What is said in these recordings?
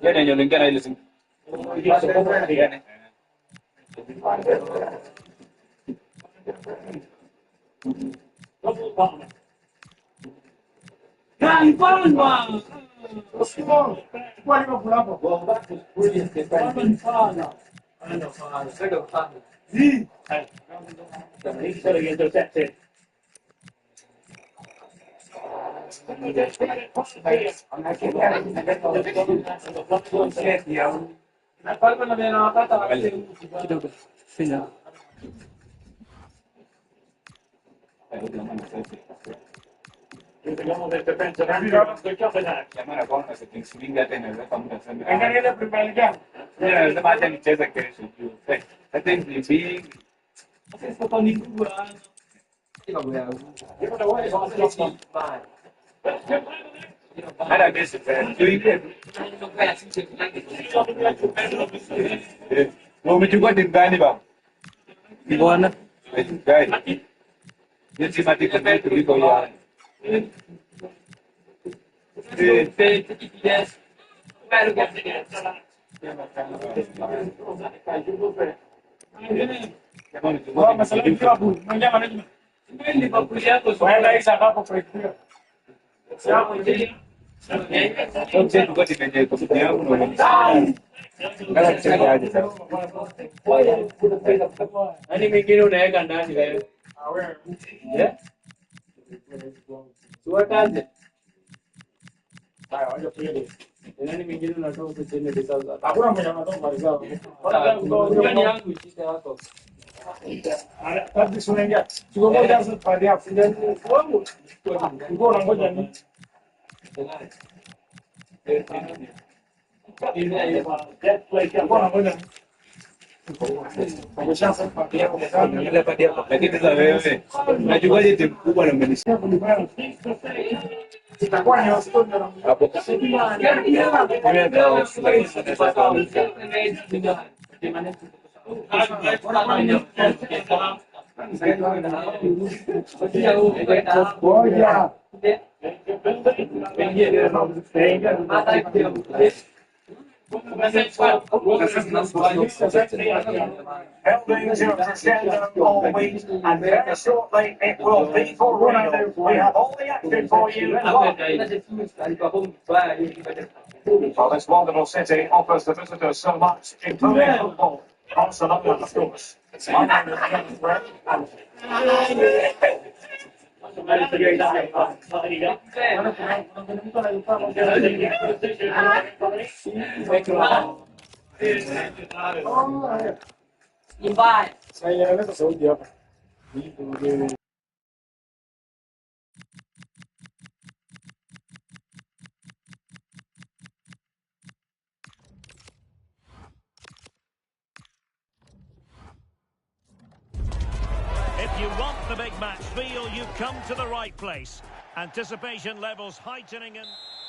Yan yung lingkar ay lasing. Mau mencoba di Bali bang? Di mana? Guys, dia sih mati kerja itu di Goya. Masalah itu abu, mana mana cuma. Ini bakuliah tu. Saya lagi sana apa periksa? Siapa jadi? Saya juga di meja itu dia pun. Kalau cerita aja. Ini mungkin udah kan dah juga. Ya? Dua kan? Saya aja pilih. Ini mungkin udah tahu sini di sana. Aku orang punya tahu Marisa. Orang yang kunci saya tahu. Tapi sebenarnya juga mau jangan pada aksidan itu. Gua orang gua jangan. Ini aja. Like apa namanya? Lagi kita wewe. Na juga jadi kubwa na Malaysia. Hapo. Buildings are agenda all week, and very shortly it will be for real. We have all the action for you. Well, this wonderful city offers the visitors so much, including football. Barcelona, of course. My name is James Brett. Saya ada Saudi apa? If you want the big match feel, you've come to the right place. Anticipation levels heightening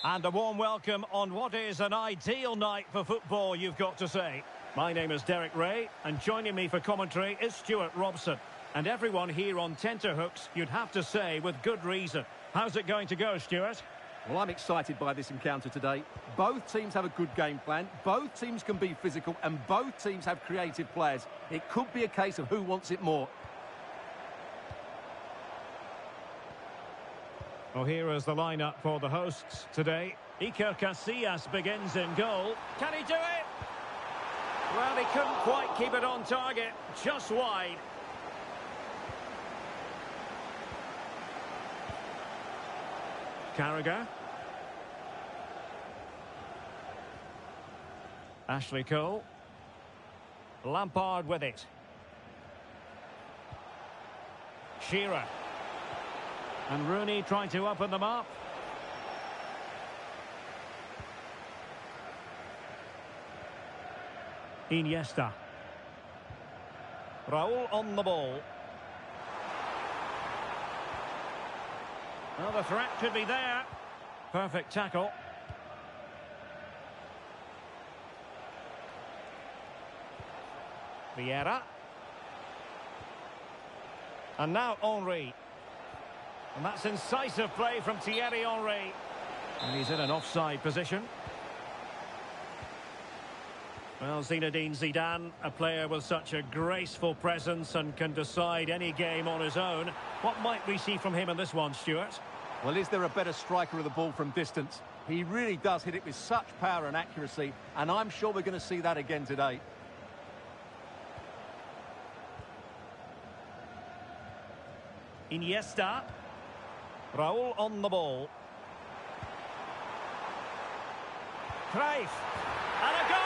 and a warm welcome on what is an ideal night for football, you've got to say. My name is Derek Ray, and joining me for commentary is Stuart Robson. And everyone here on tenterhooks, you'd have to say, with good reason. How's it going to go, Stuart? Well, I'm excited by this encounter today. Both teams have a good game plan, both teams can be physical, and both teams have creative players. It could be a case of who wants it more. Well, here is the lineup for the hosts today. Iker Casillas begins in goal. Can he do it? Well, he couldn't quite keep it on target, just wide. Carragher. Ashley Cole. Lampard with it. Shearer. And Rooney trying to open them up. Iniesta. Raul on the ball. Well, the threat could be there. Perfect tackle. Vieira. And now Henry. And that's incisive play from Thierry Henry. And he's in an offside position. Well, Zinedine Zidane, a player with such a graceful presence and can decide any game on his own. What might we see from him in this one, Stuart? Well, is there a better striker of the ball from distance? He really does hit it with such power and accuracy, and I'm sure we're going to see that again today. Iniesta. Raul on the ball. Cruyff. And a goal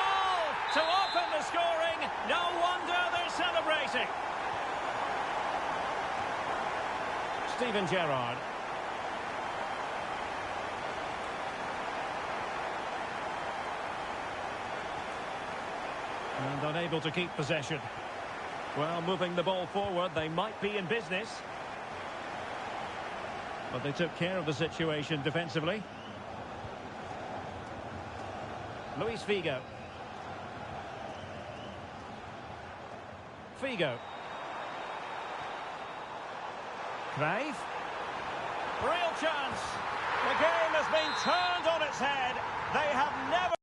to open the scoring. No wonder they're celebrating. Steven Gerrard. And unable to keep possession. Well, moving the ball forward, they might be in business. But they took care of the situation defensively. Luis Figo. Figo. Cruyff. Real chance. The game has been turned on its head. They have never...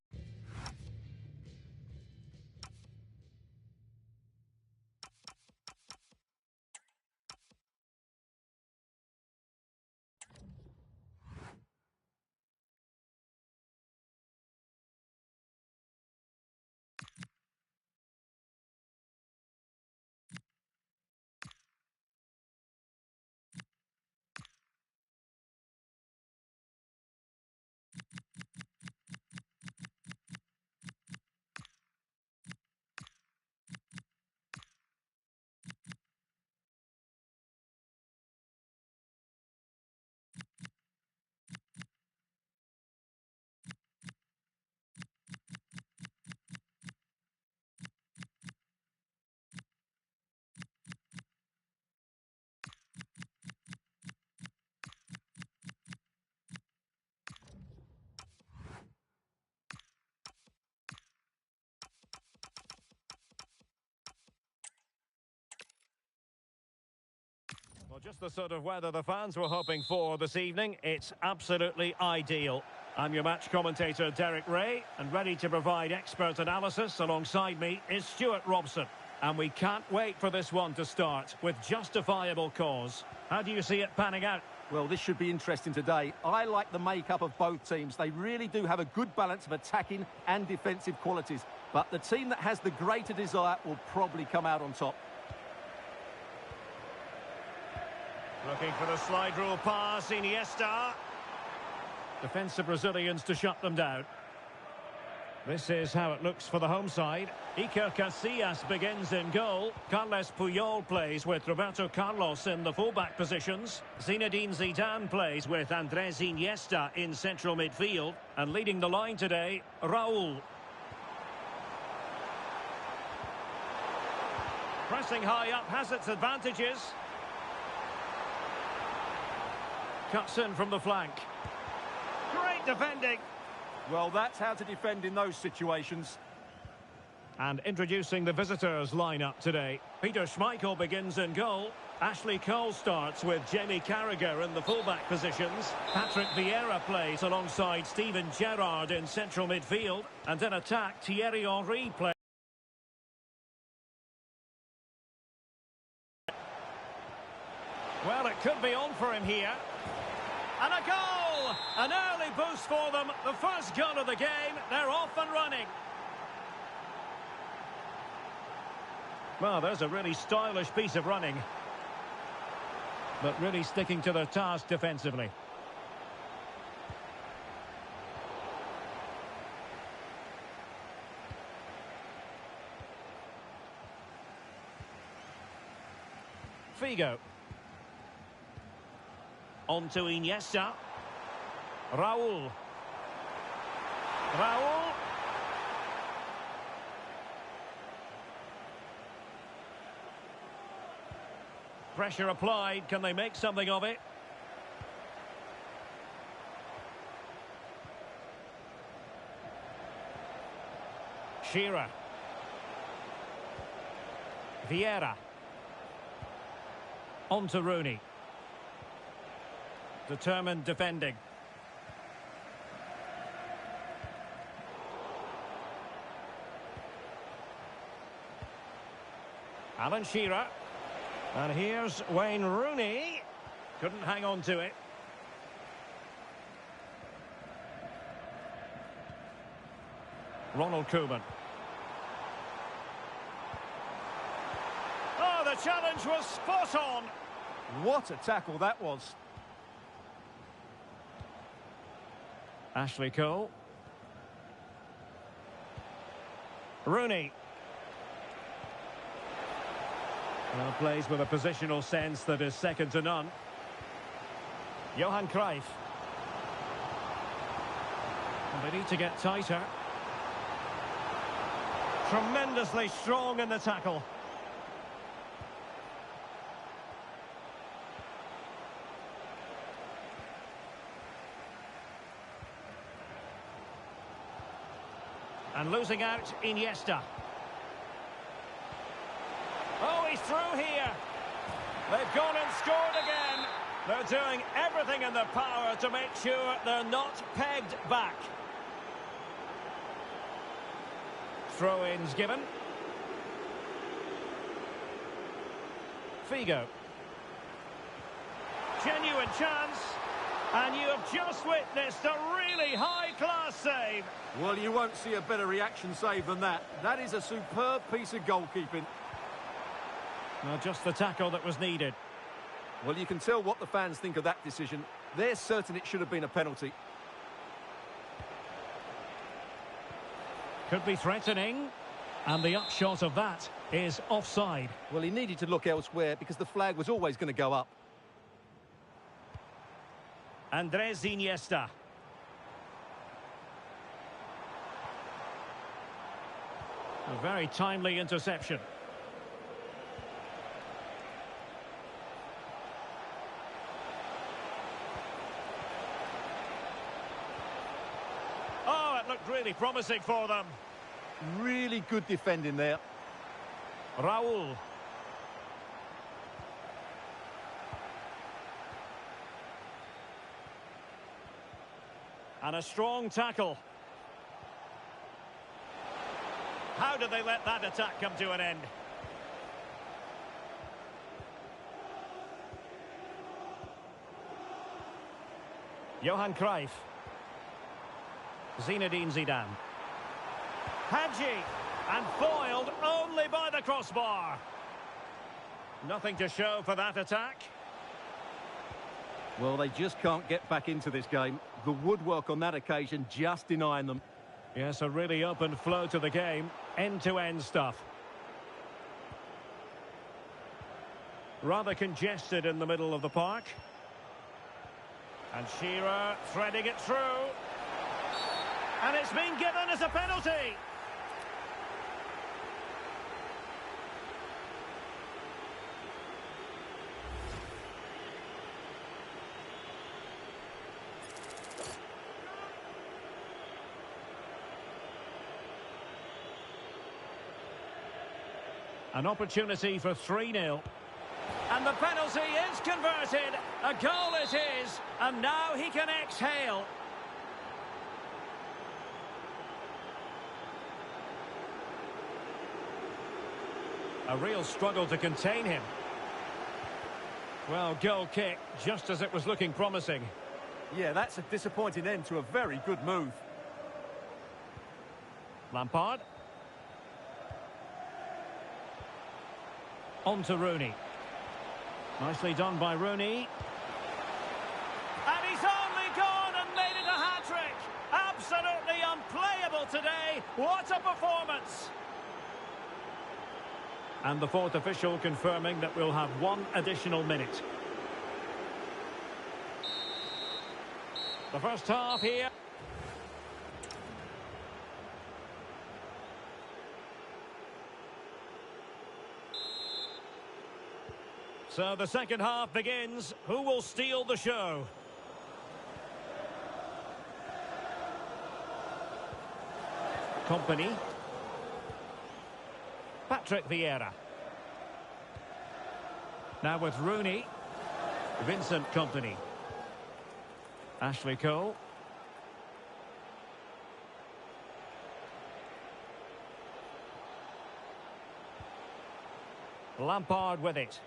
Well, just the sort of weather the fans were hoping for this evening. It's absolutely ideal. I'm your match commentator, Derek Ray, and ready to provide expert analysis alongside me is Stuart Robson. And we can't wait for this one to start with justifiable cause. How do you see it panning out? Well, this should be interesting today. I like the makeup of both teams. They really do have a good balance of attacking and defensive qualities. But the team that has the greater desire will probably come out on top. Looking for the slide rule pass, Iniesta. Defensive Brazilians to shut them down. This is how it looks for the home side. Iker Casillas begins in goal. Carles Puyol plays with Roberto Carlos in the fullback positions. Zinedine Zidane plays with Andres Iniesta in central midfield. And leading the line today, Raul. Pressing high up has its advantages. Cuts in from the flank. Great defending. Well, that's how to defend in those situations. And introducing the visitors' lineup today. Peter Schmeichel begins in goal. Ashley Cole starts with Jamie Carragher in the fullback positions. Patrick Vieira plays alongside Steven Gerrard in central midfield. And in attack, Thierry Henry plays. Well, it could be on for him here. And a goal! An early boost for them. The first goal of the game. They're off and running. Well, there's a really stylish piece of running. But really sticking to their task defensively. Figo. On to Iniesta. Raul. Raul. Pressure applied. Can they make something of it? Shearer. Vieira. On to Rooney. Determined defending. Alan Shearer. And here's Wayne Rooney. Couldn't hang on to it. Ronald Koeman. Oh, the challenge was spot on. What a tackle that was. Ashley Cole. Rooney. Well, plays with a positional sense that is second to none. Johan Cruyff. And they need to get tighter. Tremendously strong in the tackle. And losing out, Iniesta. Oh, he's through here. They've gone and scored again. They're doing everything in their power to make sure they're not pegged back. Throw-ins given. Figo. Genuine chance. And you have just witnessed a really high-class save. Well, you won't see a better reaction save than that. That is a superb piece of goalkeeping. Well, just the tackle that was needed. Well, you can tell what the fans think of that decision. They're certain it should have been a penalty. Could be threatening. And the upshot of that is offside. Well, he needed to look elsewhere because the flag was always going to go up. Andres Iniesta. A very timely interception. Oh, it looked really promising for them. Really good defending there. Raul. And a strong tackle. How did they let that attack come to an end? Johan Cruyff. Zinedine Zidane. Hadji. And foiled only by the crossbar. Nothing to show for that attack. Well, they just can't get back into this game. The woodwork on that occasion just denying them. Yes, a really open flow to the game. End-to-end stuff. Rather congested in the middle of the park. And Shearer threading it through. And it's been given as a penalty. An opportunity for 3-0. And the penalty is converted. A goal it is. And now he can exhale. A real struggle to contain him. Well, goal kick, just as it was looking promising. Yeah, that's a disappointing end to a very good move. Lampard. On to Rooney. Nicely done by Rooney. And he's only gone and made it a hat-trick. Absolutely unplayable today. What a performance. And the fourth official confirming that we'll have one additional minute. The first half here. So the second half begins. Who will steal the show? Company. Patrick Vieira. Now with Rooney. Vincent Kompany. Ashley Cole. Lampard with it.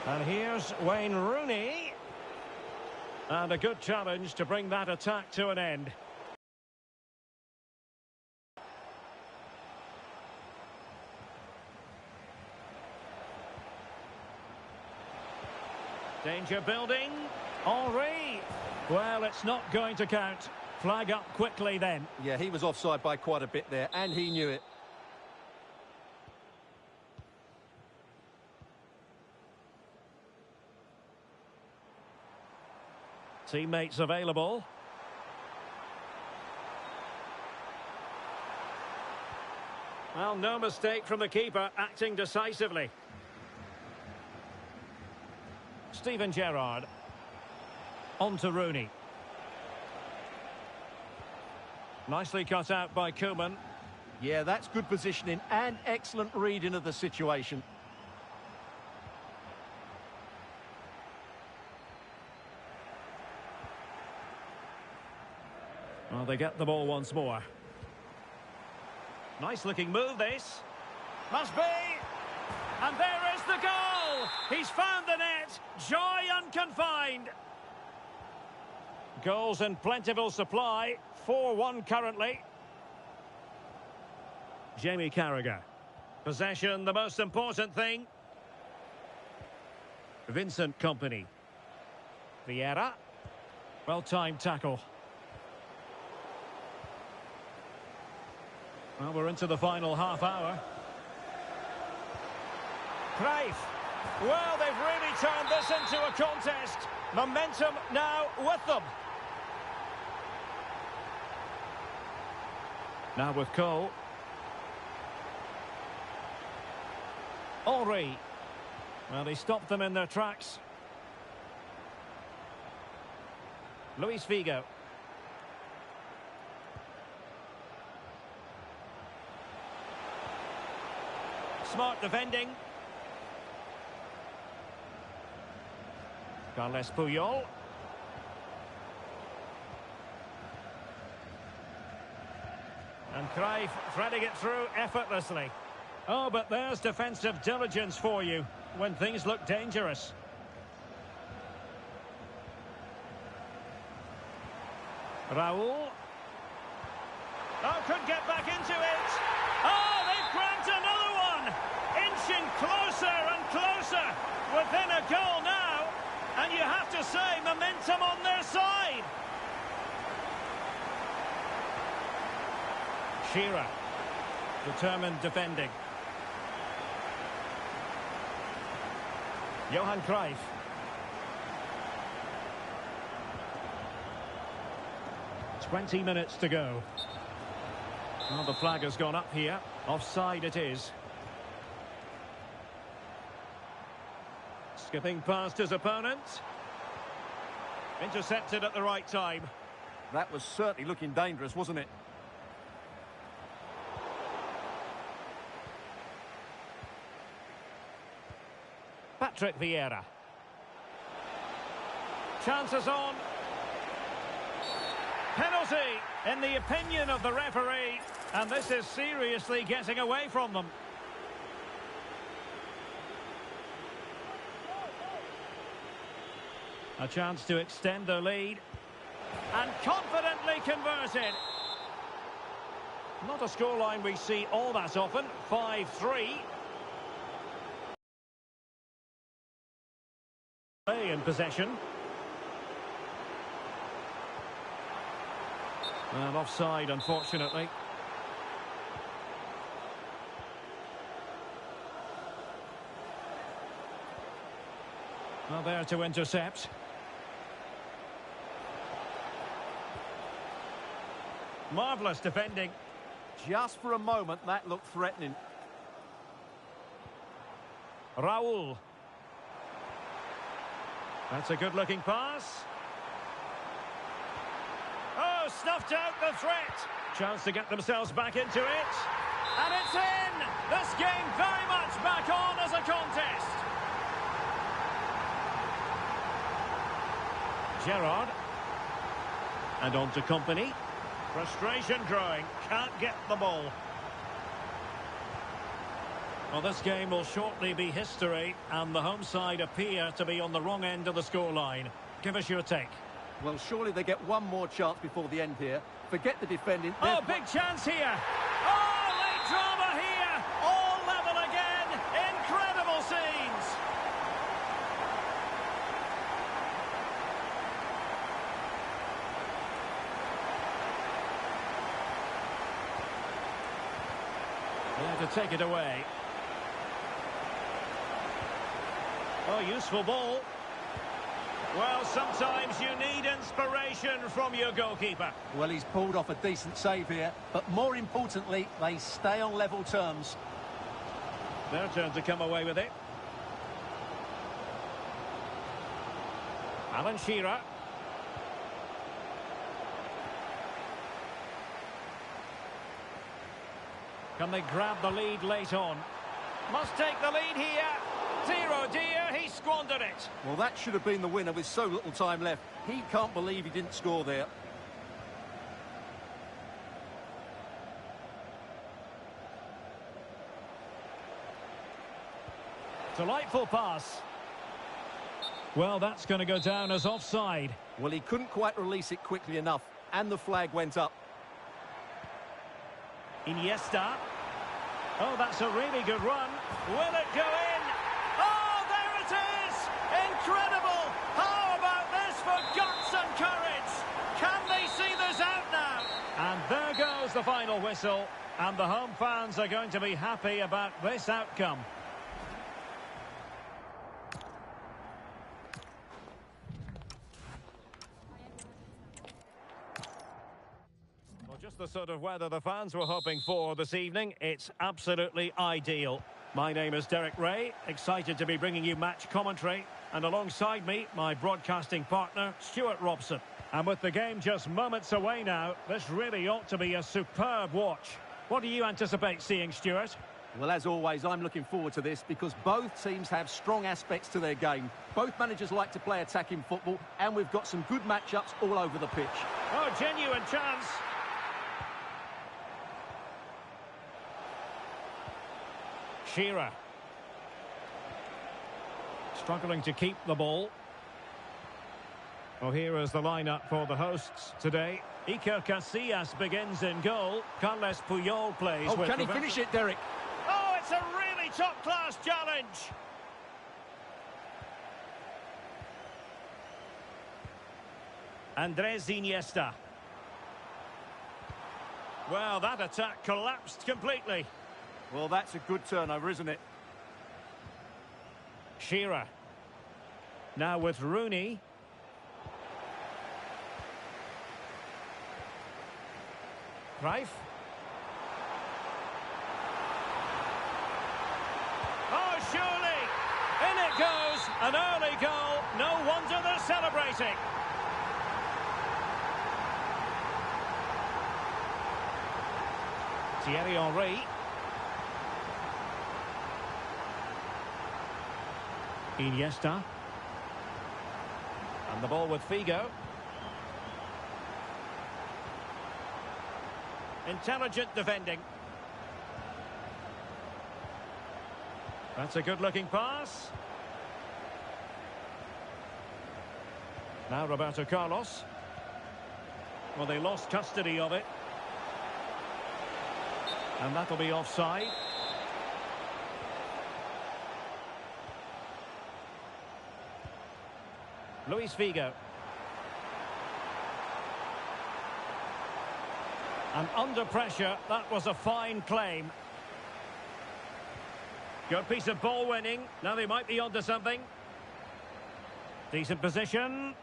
And here's Wayne Rooney. And a good challenge to bring that attack to an end. Danger building. Henry. Well, it's not going to count. Flag up quickly then. Yeah, he was offside by quite a bit there, and he knew it. Teammates available. Well, no mistake from the keeper, acting decisively. Steven Gerrard. On to Rooney. Nicely cut out by Koeman. Yeah, that's good positioning and excellent reading of the situation. Well, they get the ball once more. Nice looking move, this. Must be. And there is the goal. He's found the net. Joy unconfined. Goals in plentiful supply. 4-1 currently. Jamie Carragher. Possession, the most important thing. Vincent Kompany. Vieira. Well-timed tackle. Well, we're into the final half hour. Cruyff. Well, they've really turned this into a contest. Momentum now with them. Now with Cole. Henry. Well, he stopped them in their tracks. Luis Figo. Smart defending. Carles Puyol. And Cruyff threading it through effortlessly. Oh, but there's defensive diligence for you when things look dangerous. Raul. Oh, could get back into it. Oh, they've cracked another one. Inching closer and closer. Within a goal now. And you have to say, momentum on their side. Shearer. Determined defending. Johan Cruyff. "20 minutes to go. Well, the flag has gone up here. Offside it is. Skipping past his opponent. Intercepted at the right time. That was certainly looking dangerous, wasn't it? Patrick Vieira. Chances on. Penalty, in the opinion of the referee. And this is seriously getting away from them. A chance to extend their lead. And confidently converted. Not a scoreline we see all that often. 5-3. In possession. And offside, unfortunately. Well, there to intercept. Marvellous defending. Just for a moment, that looked threatening. Raul. That's a good-looking pass. Oh, snuffed out the threat. Chance to get themselves back into it. And it's in! This game very much back on as a contest. Gerrard. And on to Company. Frustration growing. Can't get the ball. Well, this game will shortly be history, and the home side appear to be on the wrong end of the scoreline. Give us your take. Well, surely they get one more chance before the end here. Forget the defending. Oh, big chance here. Oh, late drama here. All level again. Incredible scenes. There to take it away. Oh, useful ball. Well, sometimes you need inspiration from your goalkeeper. Well, he's pulled off a decent save here, but more importantly, they stay on level terms. Their turn to come away with it. Alan Shearer. Can they grab the lead late on? Must take the lead here. Dear, oh dear, he squandered it. Well, that should have been the winner with so little time left. He can't believe he didn't score there. Delightful pass. Well, that's going to go down as offside. Well, he couldn't quite release it quickly enough, and the flag went up. Iniesta. Oh, that's a really good run. Will it go in? Oh, there it is! Incredible! How about this for guts and courage? Can they see this out now? And there goes the final whistle. And the home fans are going to be happy about this outcome. Well, just the sort of weather the fans were hoping for this evening. It's absolutely ideal. My name is Derek Ray, excited to be bringing you match commentary. And alongside me, my broadcasting partner, Stuart Robson. And with the game just moments away now, this really ought to be a superb watch. What do you anticipate seeing, Stuart? Well, as always, I'm looking forward to this because both teams have strong aspects to their game. Both managers like to play attacking football, and we've got some good matchups all over the pitch. Oh, genuine chance. Shearer. Struggling to keep the ball. Well, here is the lineup for the hosts today. Iker Casillas begins in goal. Carles Puyol plays with... Oh, can he finish it, Derek? Oh, it's a really top-class challenge. Andres Iniesta. Well, that attack collapsed completely. Well, that's a good turnover, isn't it? Shearer. Now with Rooney. Cruyff. Oh, surely! In it goes! An early goal. No wonder they're celebrating. Thierry Henry. Iniesta. And the ball with Figo. Intelligent defending. That's a good-looking pass. Now Roberto Carlos. Well, they lost custody of it. And that'll be offside. Luis Figo. And under pressure, that was a fine claim. Good piece of ball winning. Now they might be onto something. Decent position.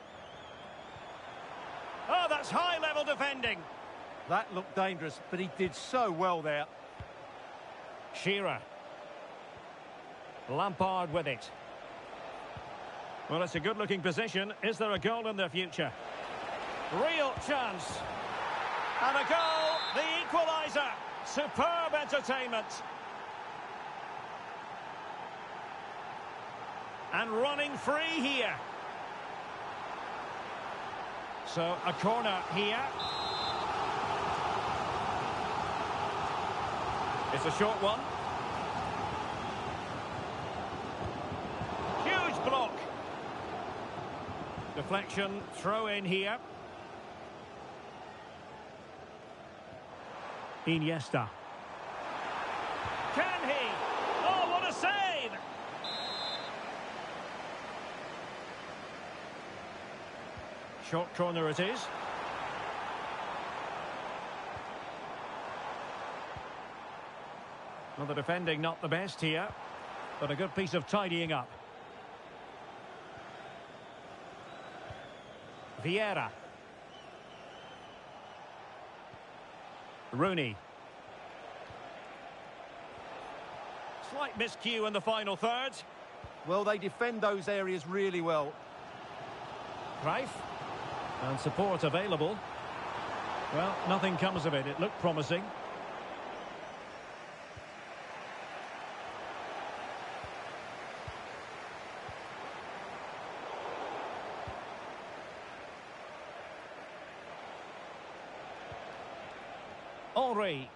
Oh, that's high-level defending. That looked dangerous, but he did so well there. Shearer. Lampard with it. Well, it's a good-looking position. Is there a goal in the future? Real chance. And a goal, the equaliser. Superb entertainment. And running free here. So a corner here. It's a short one. Huge block. Deflection, throw in here. Iniesta. Can he? Oh, what a save! Short corner it is. Well, the defending not the best here, but a good piece of tidying up. Vieira. Rooney. Slight miscue in the final third. Well, they defend those areas really well. Cruyff. And support available. Well, nothing comes of it. It looked promising. Henry.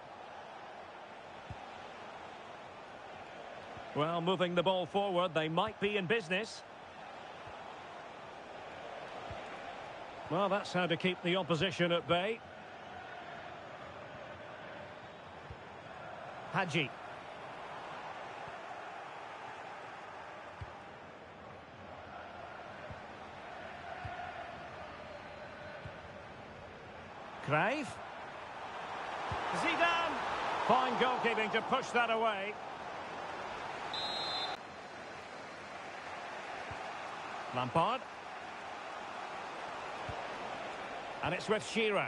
Well, moving the ball forward, they might be in business. Well, that's how to keep the opposition at bay. Hadji. Cruyff. Zidane. Fine goalkeeping to push that away. Lampard. And it's with Shearer.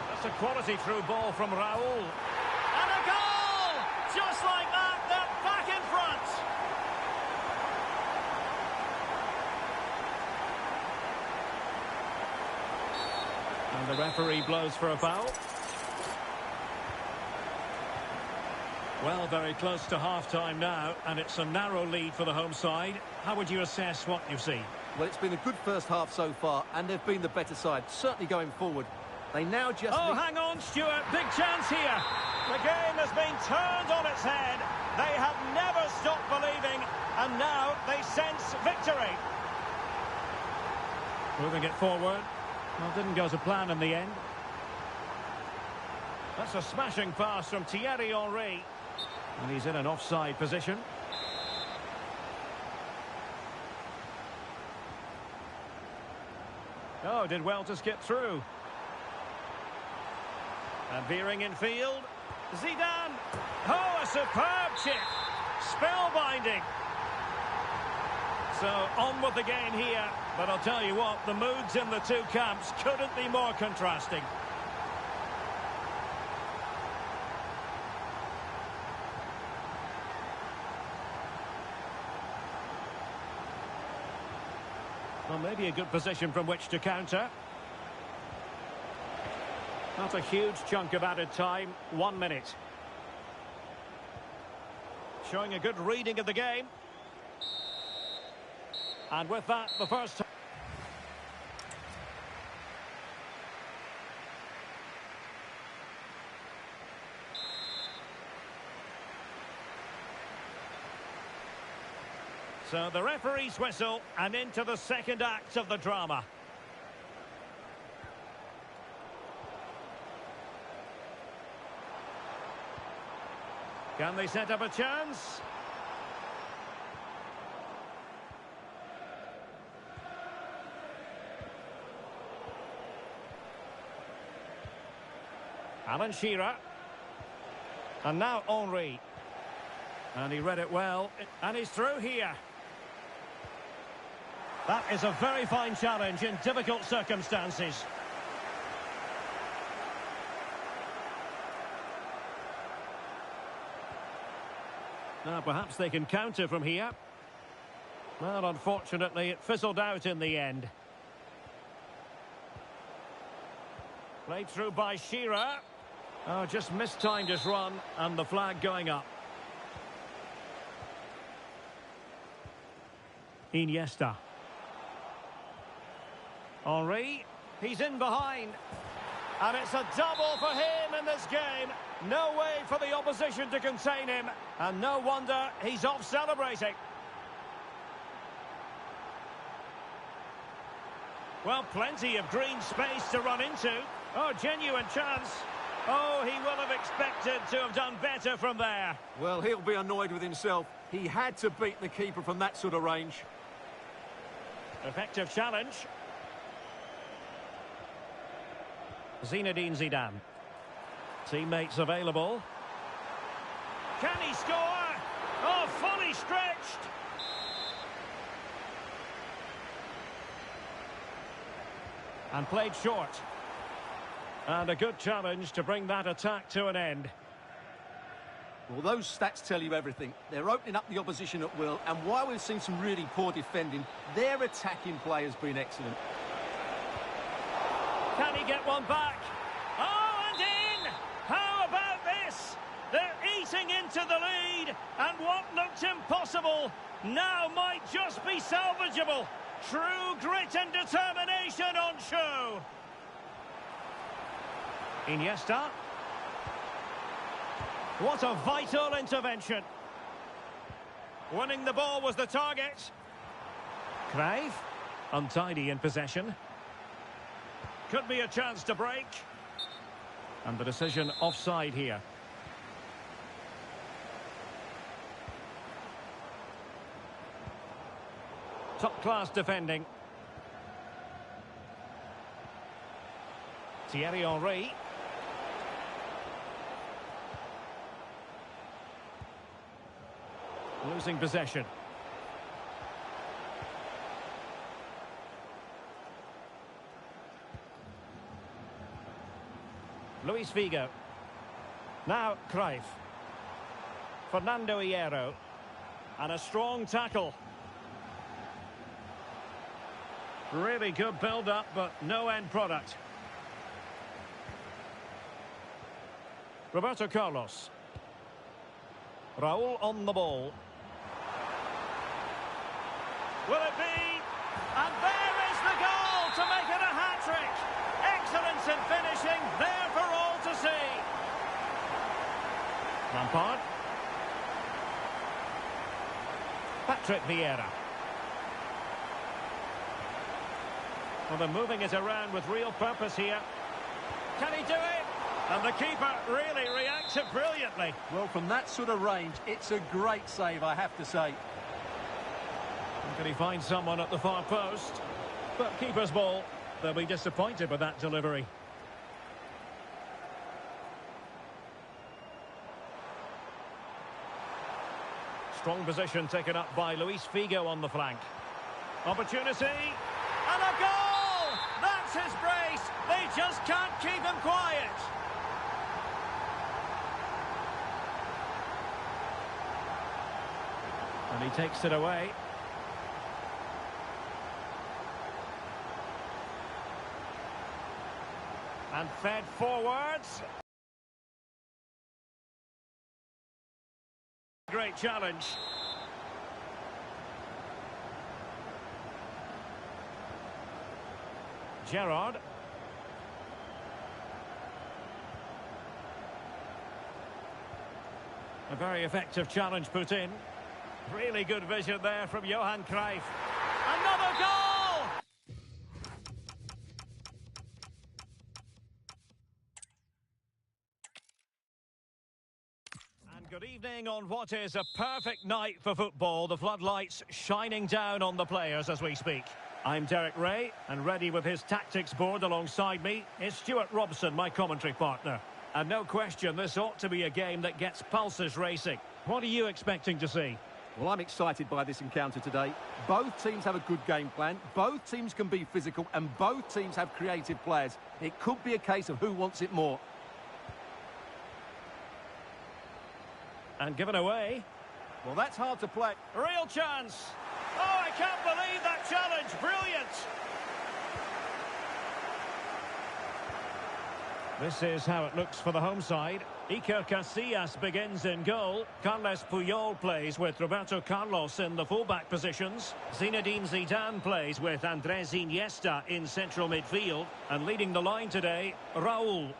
That's a quality through ball from Raul. And a goal! Just like that, they're back in front. And the referee blows for a foul. Well, very close to half-time now, and it's a narrow lead for the home side. How would you assess what you've seen? Well, it's been a good first half so far, and they've been the better side, certainly going forward. They now just... Oh, hang on, Stuart. Big chance here. The game has been turned on its head. They have never stopped believing, and now they sense victory. Moving it forward. Well, didn't go to plan in the end. That's a smashing pass from Thierry Henry. And he's in an offside position. Oh, did well to skip through. And veering in field. Zidane. Oh, a superb chip. Spellbinding. So, on with the game here. But I'll tell you what, the moods in the two camps couldn't be more contrasting. Well, maybe a good position from which to counter. Not a huge chunk of added time. 1 minute. Showing a good reading of the game. And with that, the first... So the referee's whistle, and into the second act of the drama. Can they set up a chance? Alan Shearer. And now Henry. And he read it well. And he's through here. That is a very fine challenge in difficult circumstances. Now perhaps they can counter from here. Well, unfortunately, it fizzled out in the end. Played through by Shearer. Oh, just mistimed his run, and the flag going up. Iniesta. Henry. He's in behind. And it's a double for him in this game. No way for the opposition to contain him. And no wonder he's off celebrating. Well, plenty of green space to run into. Oh, genuine chance. Oh, he will have expected to have done better from there. Well, he'll be annoyed with himself. He had to beat the keeper from that sort of range. Effective challenge. Zinedine Zidane. Teammates available. Can he score? Oh, fully stretched. And played short. And a good challenge to bring that attack to an end. Well, those stats tell you everything. They're opening up the opposition at will, and while we've seen some really poor defending, their attacking play has been excellent. Can he get one back? Oh, and in! How about this? They're eating into the lead, and what looked impossible now might just be salvageable. True grit and determination on show. Iniesta. What a vital intervention. Winning the ball was the target. Cruyff. Untidy in possession. Could be a chance to break. And the decision offside here. Top-class defending. Thierry Henry. Losing possession. Luis Figo. Now Cruyff. Fernando Hierro. And a strong tackle. Really good build-up, but no end product. Roberto Carlos. Raul on the ball. Will it be? And there is the goal to make it a hat-trick. Excellence in finishing, there for all to see. Lampard. Patrick Vieira. Well, they're moving it around with real purpose here. Can he do it? And the keeper really reacted brilliantly. Well, from that sort of range, it's a great save, I have to say. Can he find someone at the far post? But keeper's ball. They'll be disappointed with that delivery. Strong position taken up by Luis Figo on the flank. Opportunity. And a goal! That's his brace. They just can't keep him quiet. And he takes it away. And fed forwards. Great challenge. Gerrard. A very effective challenge put in. Really good vision there from Johan Cruyff. Another goal! And good evening on what is a perfect night for football. The floodlights shining down on the players as we speak. I'm Derek Ray, and ready with his tactics board alongside me is Stuart Robson, my commentary partner. And no question, this ought to be a game that gets pulses racing. What are you expecting to see? Well, I'm excited by this encounter today. Both teams have a good game plan, both teams can be physical, and both teams have creative players. It could be a case of who wants it more. And given away. Well, that's hard to play. Real chance. Oh, can't believe that challenge. Brilliant. This is how it looks for the home side. Iker Casillas begins in goal. Carles Puyol plays with Roberto Carlos in the fullback positions. Zinedine Zidane plays with Andres Iniesta in central midfield. And leading the line today, Raul.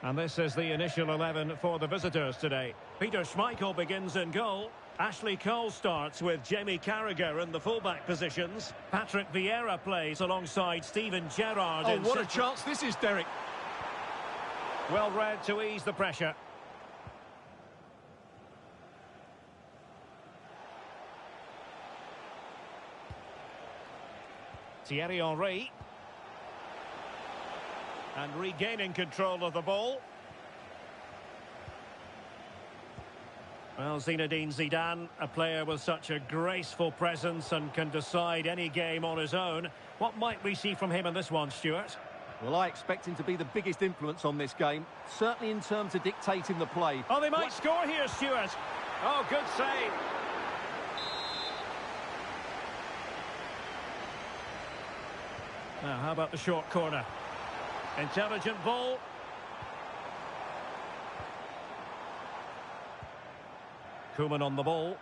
And this is the initial 11 for the visitors today. Peter Schmeichel begins in goal. Ashley Cole starts with Jamie Carragher in the fullback positions. Patrick Vieira plays alongside Steven Gerrard. Oh, what a chance this is, Derek. Well read to ease the pressure. Thierry Henry. And regaining control of the ball. Well, Zinedine Zidane, a player with such a graceful presence and can decide any game on his own. What might we see from him in this one, Stuart? Well, I expect him to be the biggest influence on this game, certainly in terms of dictating the play. Oh, they might score here, Stuart. Oh, good save. Now, how about the short corner? Intelligent ball. Koeman on the ball.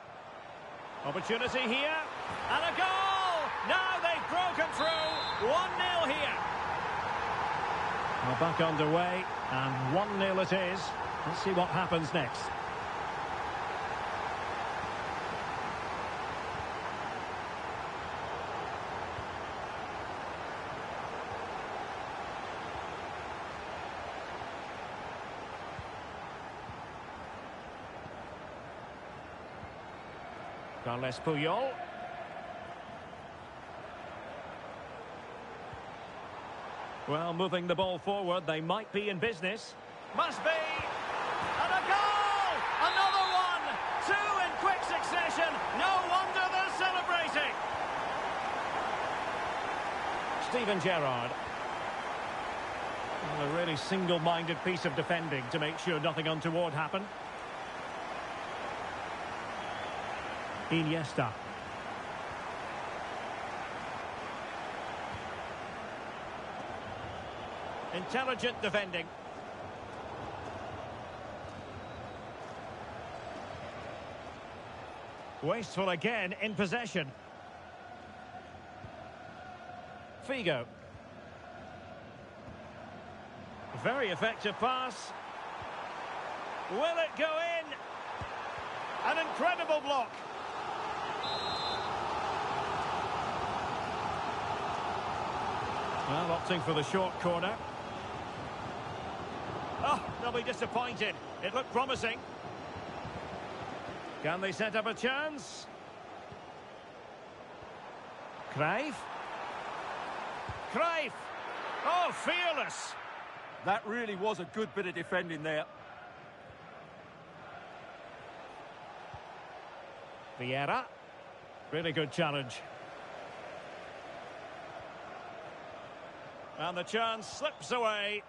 Opportunity here. And a goal! Now they've broken through. 1-0 here. Well, back underway. And 1-0 it is. Let's see what happens next. Carles Puyol. Well, moving the ball forward, they might be in business. Must be! And a goal! Another one! Two in quick succession! No wonder they're celebrating! Steven Gerrard. Well, a really single-minded piece of defending to make sure nothing untoward happened. Iniesta. Intelligent defending. Wasteful again in possession. Figo. Very effective pass. Will it go in? An incredible block. Well, opting for the short corner. Oh, they'll be disappointed. It looked promising. Can they set up a chance? Cruyff. Cruyff. Oh, fearless. That really was a good bit of defending there. Vieira. Really good challenge. And the chance slips away.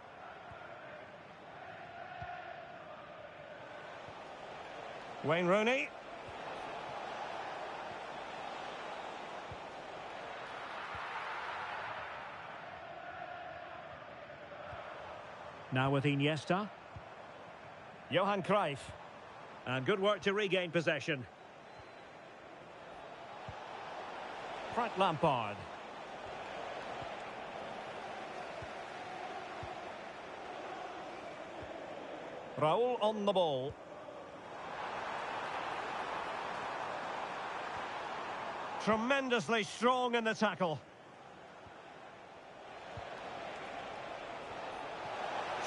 Wayne Rooney. Now with Iniesta. Johan Cruyff. And good work to regain possession. Frank Lampard. Raul on the ball. Tremendously strong in the tackle.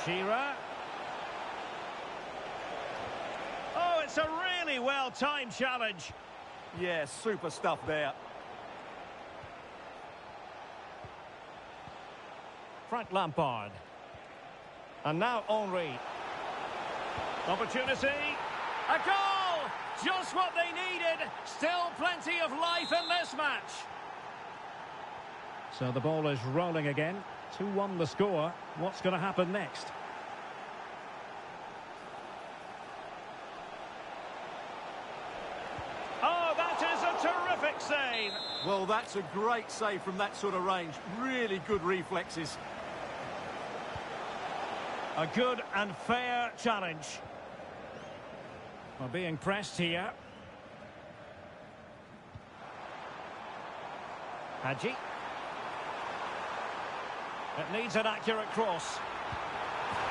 Shearer. Oh, it's a really well-timed challenge. Yeah, super stuff there. Frank Lampard. And now Henry. Opportunity. A goal! Just what they needed. Still plenty of life in this match. So the ball is rolling again. 2-1 the score. What's going to happen next? Oh, that is a Terrific save. Well, that's a great save from that sort of range. Really good reflexes. A good and fair challenge. Well, being pressed here. Hadji. It needs an accurate cross.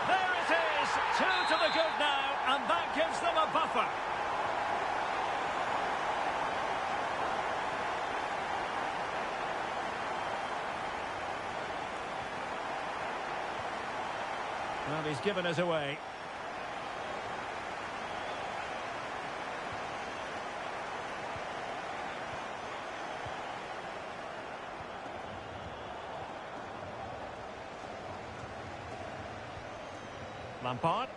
There it is! 2 to the good now, and that gives them a buffer. Well, he's given us away. Lampard.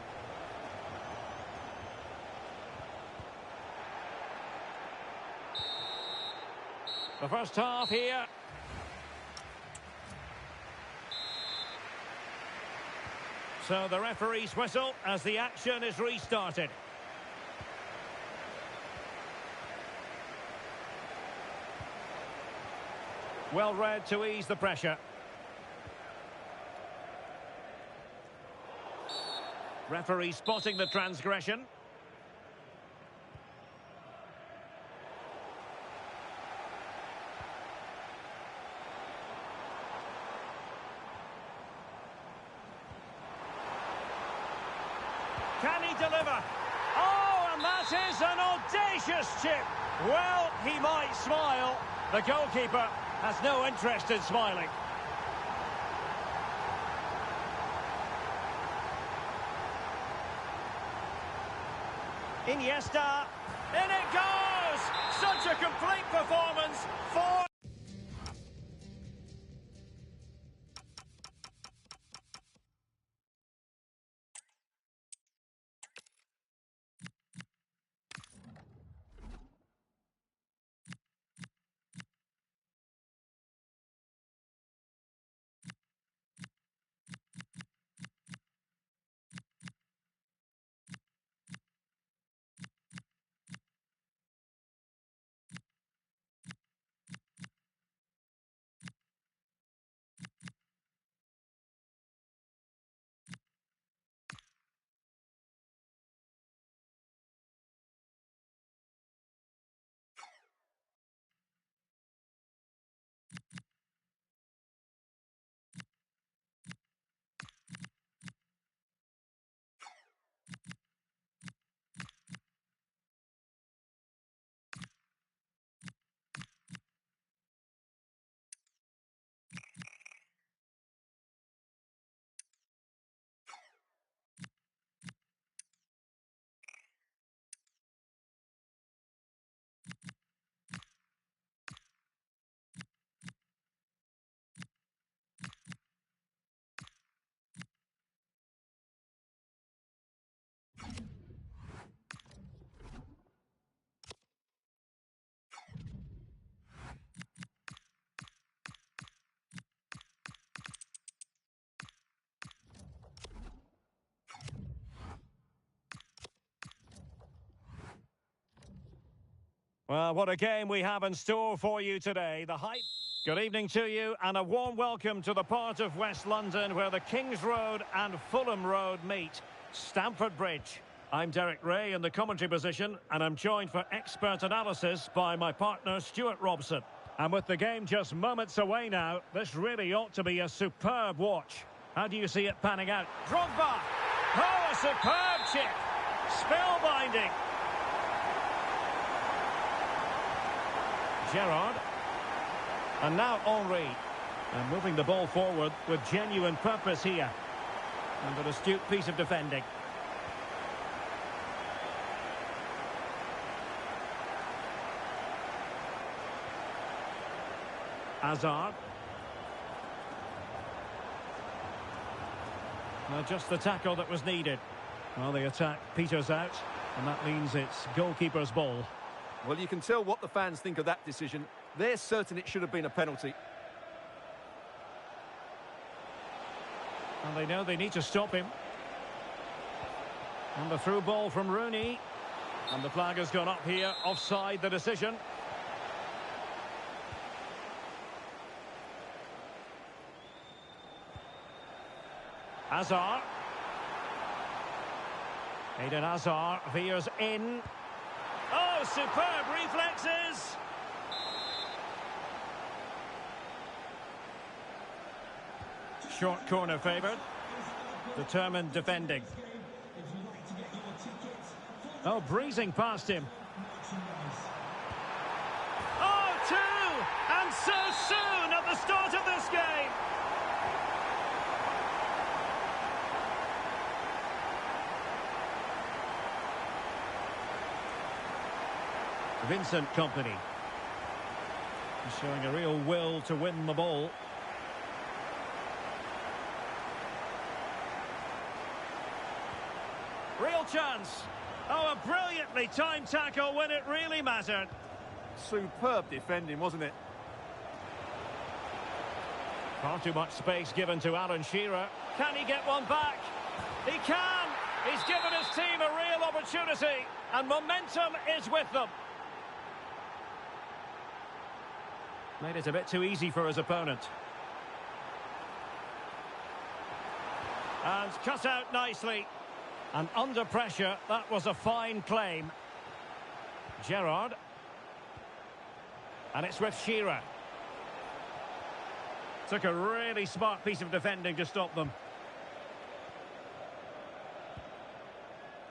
The first half here. So the referee's whistle as the action is restarted. Well read to ease the pressure. Referee spotting the transgression. Can he deliver? Oh, and that is an audacious chip. Well, he might smile. The goalkeeper has no interest in smiling. Iniesta, in it goes! Such a complete performance for... Well, what a game we have in store for you today. The hype. Good evening to you and a warm welcome to the part of West London where the Kings Road and Fulham Road meet, Stamford Bridge. I'm Derek Ray in the commentary position and I'm joined for expert analysis by my partner Stuart Robson. And with the game just moments away now, this really ought to be a superb watch. How do you see it panning out? Drogba! Oh, a superb chip! Spellbinding! Gerrard. And now Henry. And moving the ball forward with genuine purpose here. And an astute piece of defending. Hazard. Well, just the tackle that was needed. Well, the attack peters out. And that means it's goalkeeper's ball. Well, you can tell what the fans think of that decision. They're certain it should have been a penalty. And they know they need to stop him. And the through ball from Rooney. And the flag has gone up here. Offside the decision. Hazard. Eden Hazard veers in. Oh, superb reflexes! Short corner favoured. Determined defending. Oh, breezing past him. Oh, two! And so soon at the start of this game! Vincent Kompany. He's showing a real will to win the ball. Real chance. Oh, a brilliantly timed tackle when it really mattered. Superb defending, wasn't it? Far too much space given to Alan Shearer. Can he get one back? He can! He's given his team a real opportunity, and momentum is with them. Made it a bit too easy for his opponent. And cut out nicely. And under pressure, that was a fine claim. Gerrard. And it's with Shearer. Took a really smart piece of defending to stop them.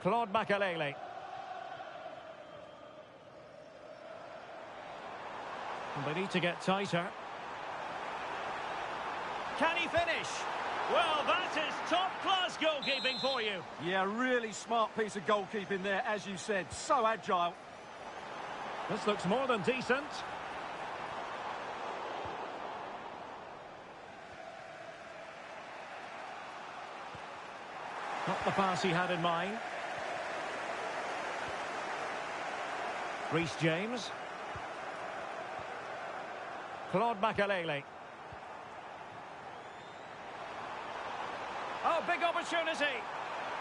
Claude Makelele. And they need to get tighter. Can he finish? Well, that is top-class goalkeeping for you. Yeah, really smart piece of goalkeeping there, as you said. So agile. This looks more than decent. Not the pass he had in mind. Reece James. Claude Makelele. Oh, big opportunity.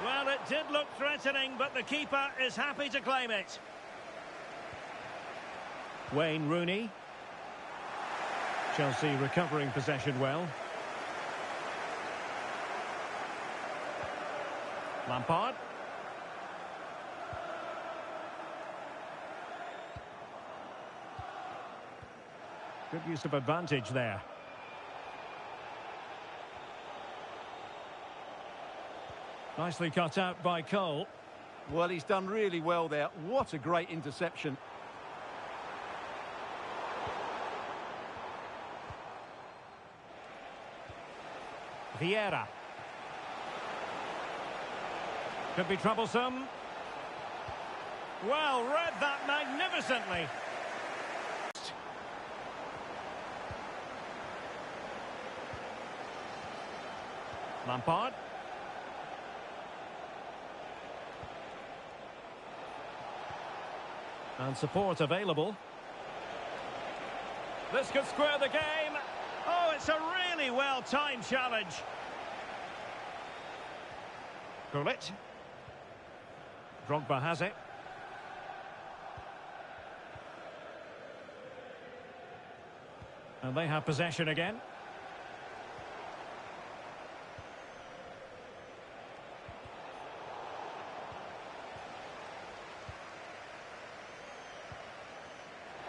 Well, it did look threatening, but the keeper is happy to claim it. Wayne Rooney. Chelsea recovering possession well. Lampard. Good use of advantage there. Nicely cut out by Cole. Well, he's done really well there. What a great interception. Vieira. Could be troublesome. Well, read that magnificently. Lampard. And support available. This could square the game. Oh, it's a really well-timed challenge. Gullit. Drogba has it. And they have possession again.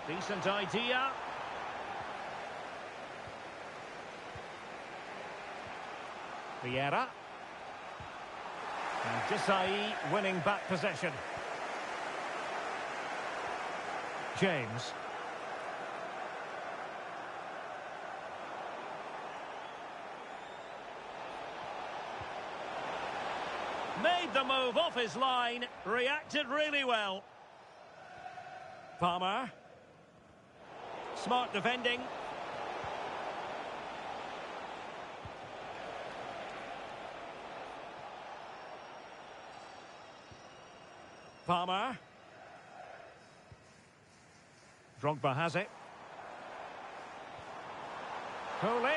Decent idea. Vieira. And Desai winning back possession. James. Made the move off his line, reacted really well. Palmer. Smart defending. Palmer. Drogba has it. Gullit.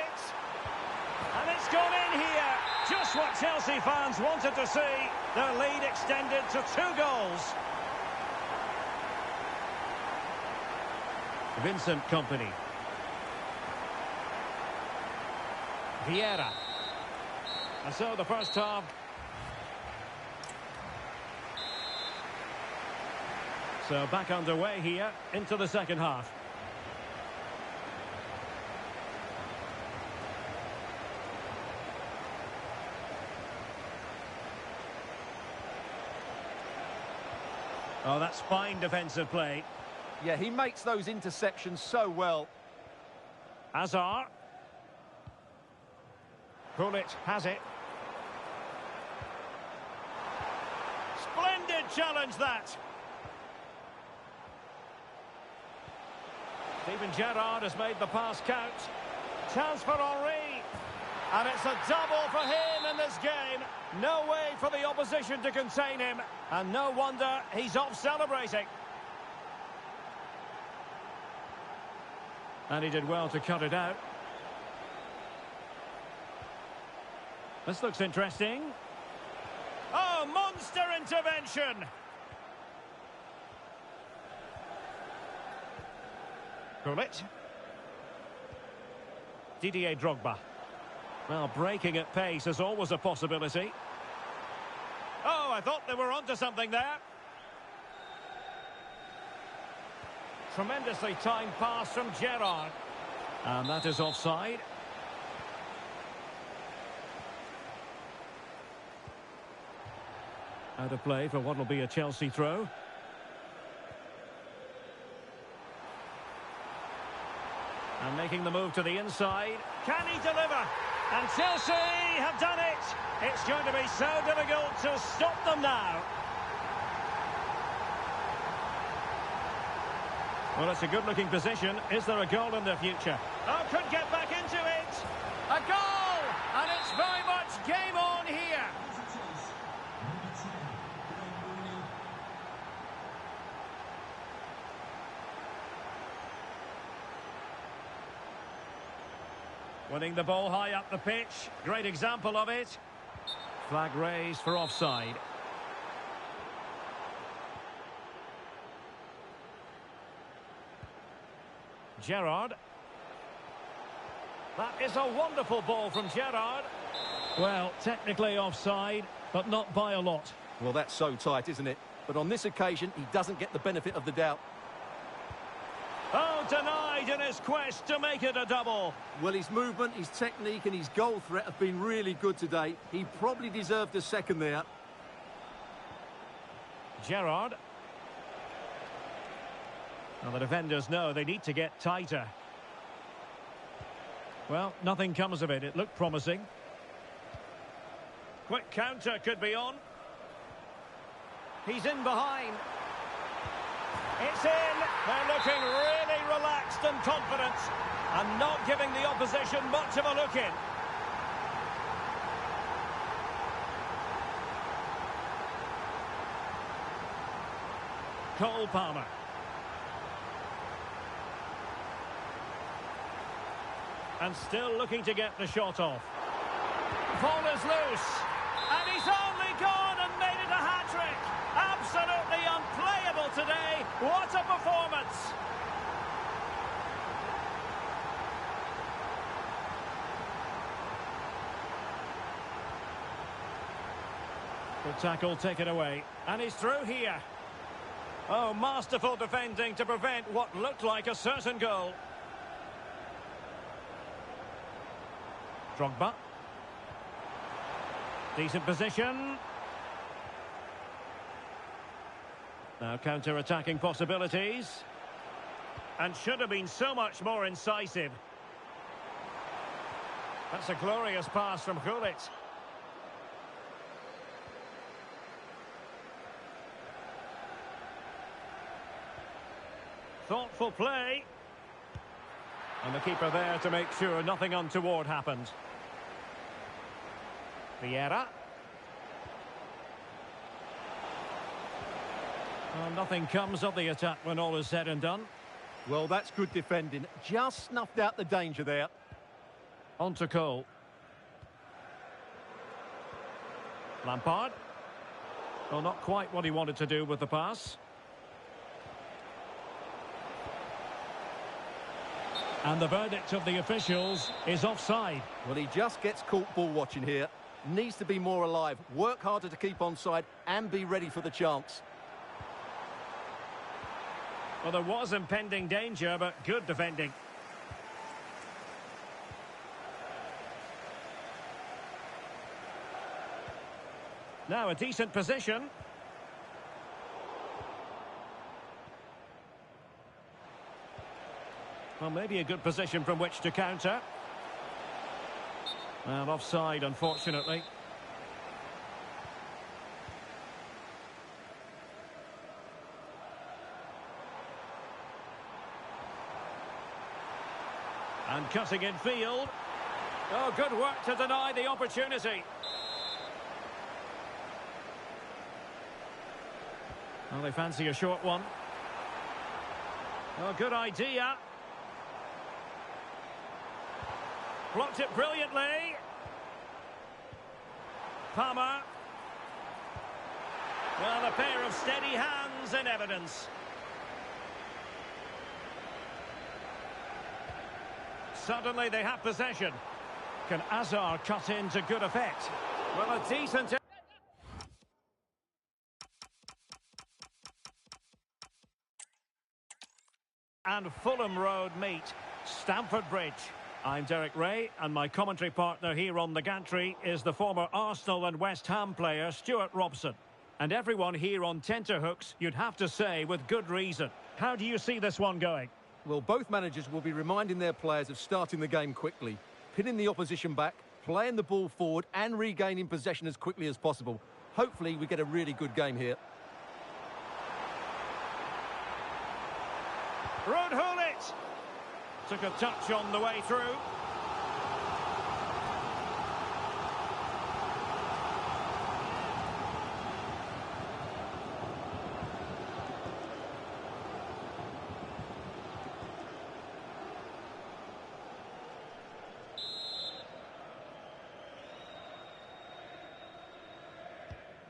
And it's gone in here. Just what Chelsea fans wanted to see. Their lead extended to 2 goals. Vincent Kompany. Vieira. And so the first half. So back underway here into the second half. Oh, that's fine defensive play. Yeah, he makes those interceptions so well. Hazard. Gullit has it. Splendid challenge that. Steven Gerrard has made the pass count. Chance for Henry. And it's a double for him in this game. No way for the opposition to contain him. And no wonder he's off celebrating. And he did well to cut it out. This looks interesting. Oh, monster intervention! Gullit. Didier Drogba. Well, breaking at pace is always a possibility. Oh, I thought they were onto something there. Tremendously timed pass from Gerrard. And that is offside. Out of play for what will be a Chelsea throw. And making the move to the inside. Can he deliver? And Chelsea have done it. It's going to be so difficult to stop them now. Well, it's a good-looking position. Is there a goal in the future? Oh, could get back into it. A goal! And it's very much game on here. Winning the ball high up the pitch. Great example of it. Flag raised for offside. Gerrard. That is a wonderful ball from Gerrard. Well, technically offside, but not by a lot. Well, that's so tight, isn't it? But on this occasion, he doesn't get the benefit of the doubt. Oh, denied in his quest to make it a double. Well, his movement, his technique and his goal threat have been really good today. He probably deserved a second there. Gerrard. Now, the defenders know they need to get tighter. Well, nothing comes of it. It looked promising. Quick counter could be on. He's in behind. It's in. They're looking really relaxed and confident and not giving the opposition much of a look in. Cole Palmer. And still looking to get the shot off. Ball is loose. And he's only gone and made it a hat-trick. Absolutely unplayable today. What a performance. Good tackle, take it away. And he's through here. Oh, masterful defending to prevent what looked like a certain goal. Drogba. Decent position. Now counter-attacking possibilities. And should have been so much more incisive. That's a glorious pass from Gullit. Thoughtful play. And the keeper there to make sure nothing untoward happened. Vieira. Well, nothing comes of the attack when all is said and done. Well, that's good defending. Just snuffed out the danger there. On to Cole. Lampard. Well, not quite what he wanted to do with the pass. And the verdict of the officials is offside. Well, he just gets caught ball watching here. needs to be more alive, work harder to keep onside and be ready for the chance. Well, there was impending danger, but good defending. Now a decent position. Well, maybe a good position from which to counter. Well, offside, unfortunately. And cutting in field. Oh, good work to deny the opportunity. Well, they fancy a short one. Oh, good idea. Blocked it brilliantly. Palmer. Well, a pair of steady hands in evidence. Suddenly they have possession. Can Azar cut into good effect? Well, a decent... And Fulham Road meet Stamford Bridge. I'm Derek Ray, and my commentary partner here on the gantry is the former Arsenal and West Ham player Stuart Robson. And everyone here on tenterhooks, you'd have to say, with good reason. How do you see this one going? Well, both managers will be reminding their players of starting the game quickly, pinning the opposition back, playing the ball forward and regaining possession as quickly as possible. Hopefully we get a really good game here. Ruud Gullit took a touch on the way through.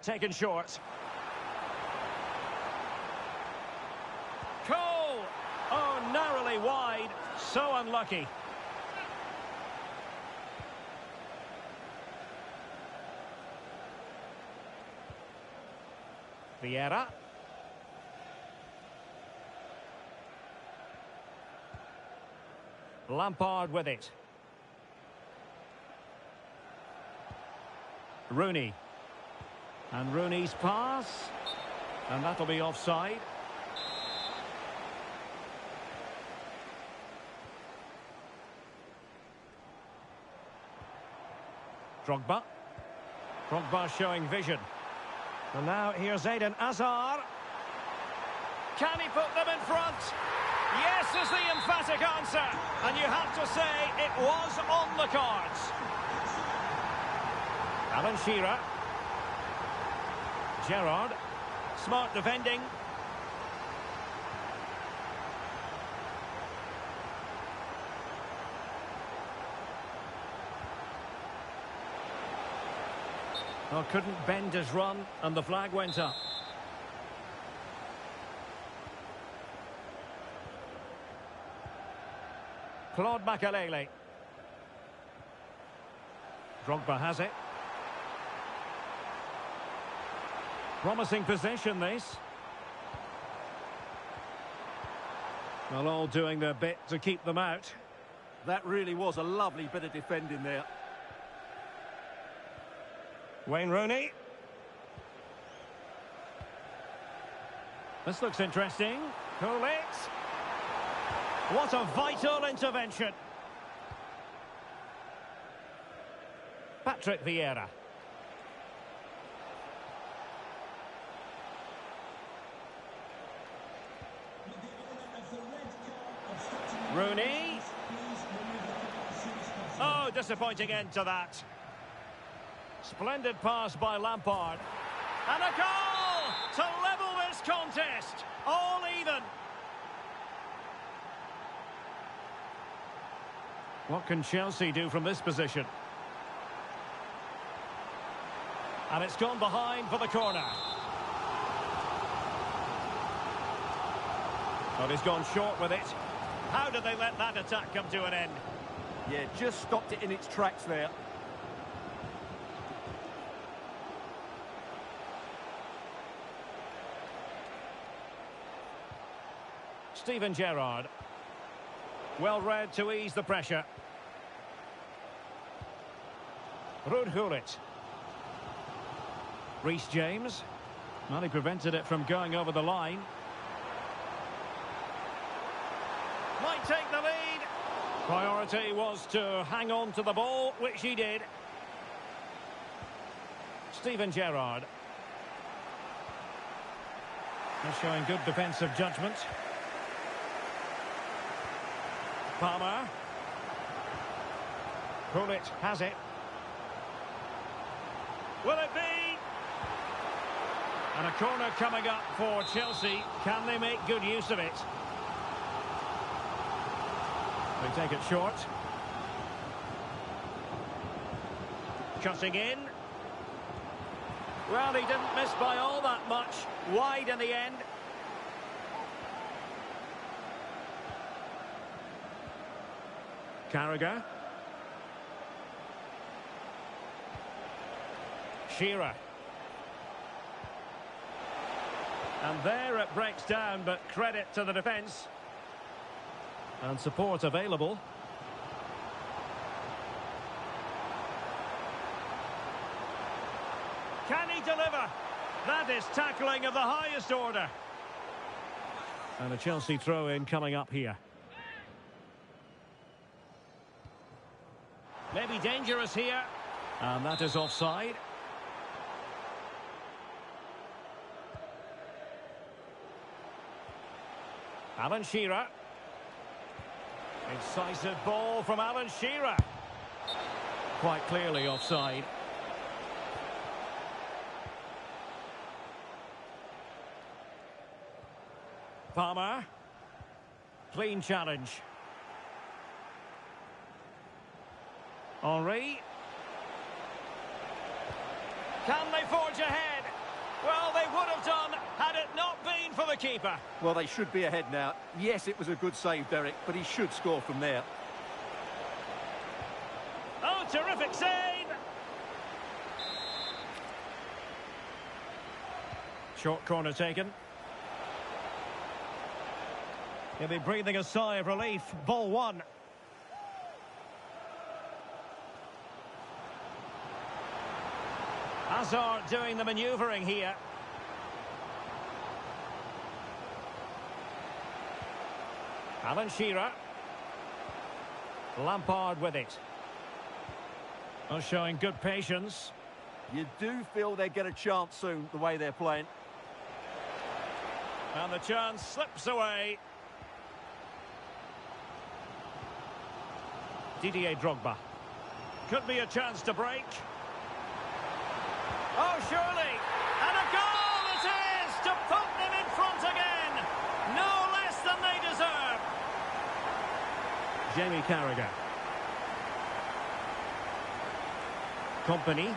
Taken short. Cole! Oh, narrowly wide. So unlucky. Vieira. Lampard with it. Rooney. And Rooney's pass. And that'll be offside. Drogba. Drogba showing vision. And now here's Eden Hazard. Can he put them in front? Yes is the emphatic answer. And you have to say it was on the cards. Alan Shearer. Gerrard. Smart defending. Well, couldn't bend his run, and the flag went up. Claude Makelele. Drogba has it. Promising possession, this. Well, all doing their bit to keep them out. That really was a lovely bit of defending there. Wayne Rooney. This looks interesting. Gullit. What a vital intervention. Patrick Vieira. Rooney. Oh, disappointing end to that. Splendid pass by Lampard. And a goal to level this contest. All even. What can Chelsea do from this position? And it's gone behind for the corner. But he's gone short with it. How did they let that attack come to an end? Yeah, just stopped it in its tracks there. Steven Gerrard. Well read to ease the pressure. Ruud Gullit. Reece James. Well, he prevented it from going over the line. Might take the lead. Priority was to hang on to the ball, which he did. Steven Gerrard. He's showing good defensive judgment. Palmer. Gullit has it. Will it be? And a corner coming up for Chelsea. Can they make good use of it? They take it short. Cutting in. Well, he didn't miss by all that much. Wide in the end. Carragher. Shearer. And there it breaks down, but credit to the defence. And support available. Can he deliver? That is tackling of the highest order. And a Chelsea throw-in coming up here. Maybe dangerous here. And that is offside. Alan Shearer. Incisive ball from Alan Shearer. Quite clearly offside. Palmer. Clean challenge. Henry. Can they forge ahead? Well, they would have done had it not been for the keeper. Well, they should be ahead now. Yes, it was a good save, Derek, but he should score from there. Oh, terrific save! Short corner taken. He'll be breathing a sigh of relief. Ball one. Hazard doing the manoeuvring here. Alan Shearer. Lampard with it. Oh, showing good patience. You do feel they get a chance soon, the way they're playing. And the chance slips away. Didier Drogba. Could be a chance to break. Oh, surely. And a goal it is to put them in front again. No less than they deserve. Jamie Carragher. Company.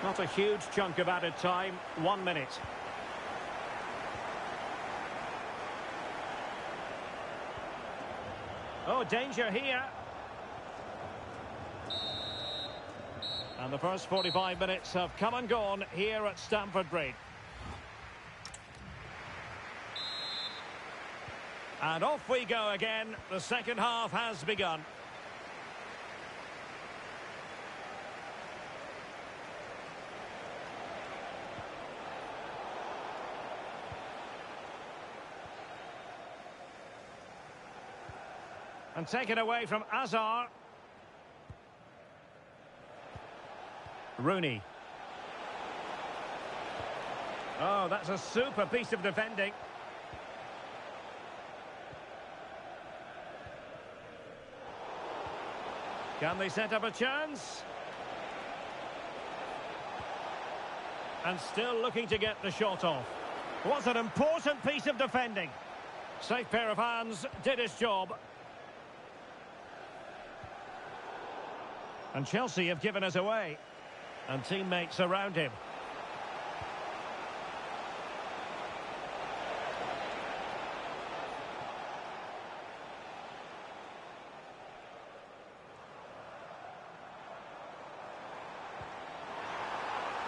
Not a huge chunk of added time. 1 minute. Oh, danger here. And the first 45 minutes have come and gone here at Stamford Bridge. And off we go again. The second half has begun. And taken away from Hazard. Rooney. Oh, that's a super piece of defending. Can they set up a chance? And still looking to get the shot off. Was an important piece of defending. Safe pair of hands, did his job. And Chelsea have given us away. And teammates around him.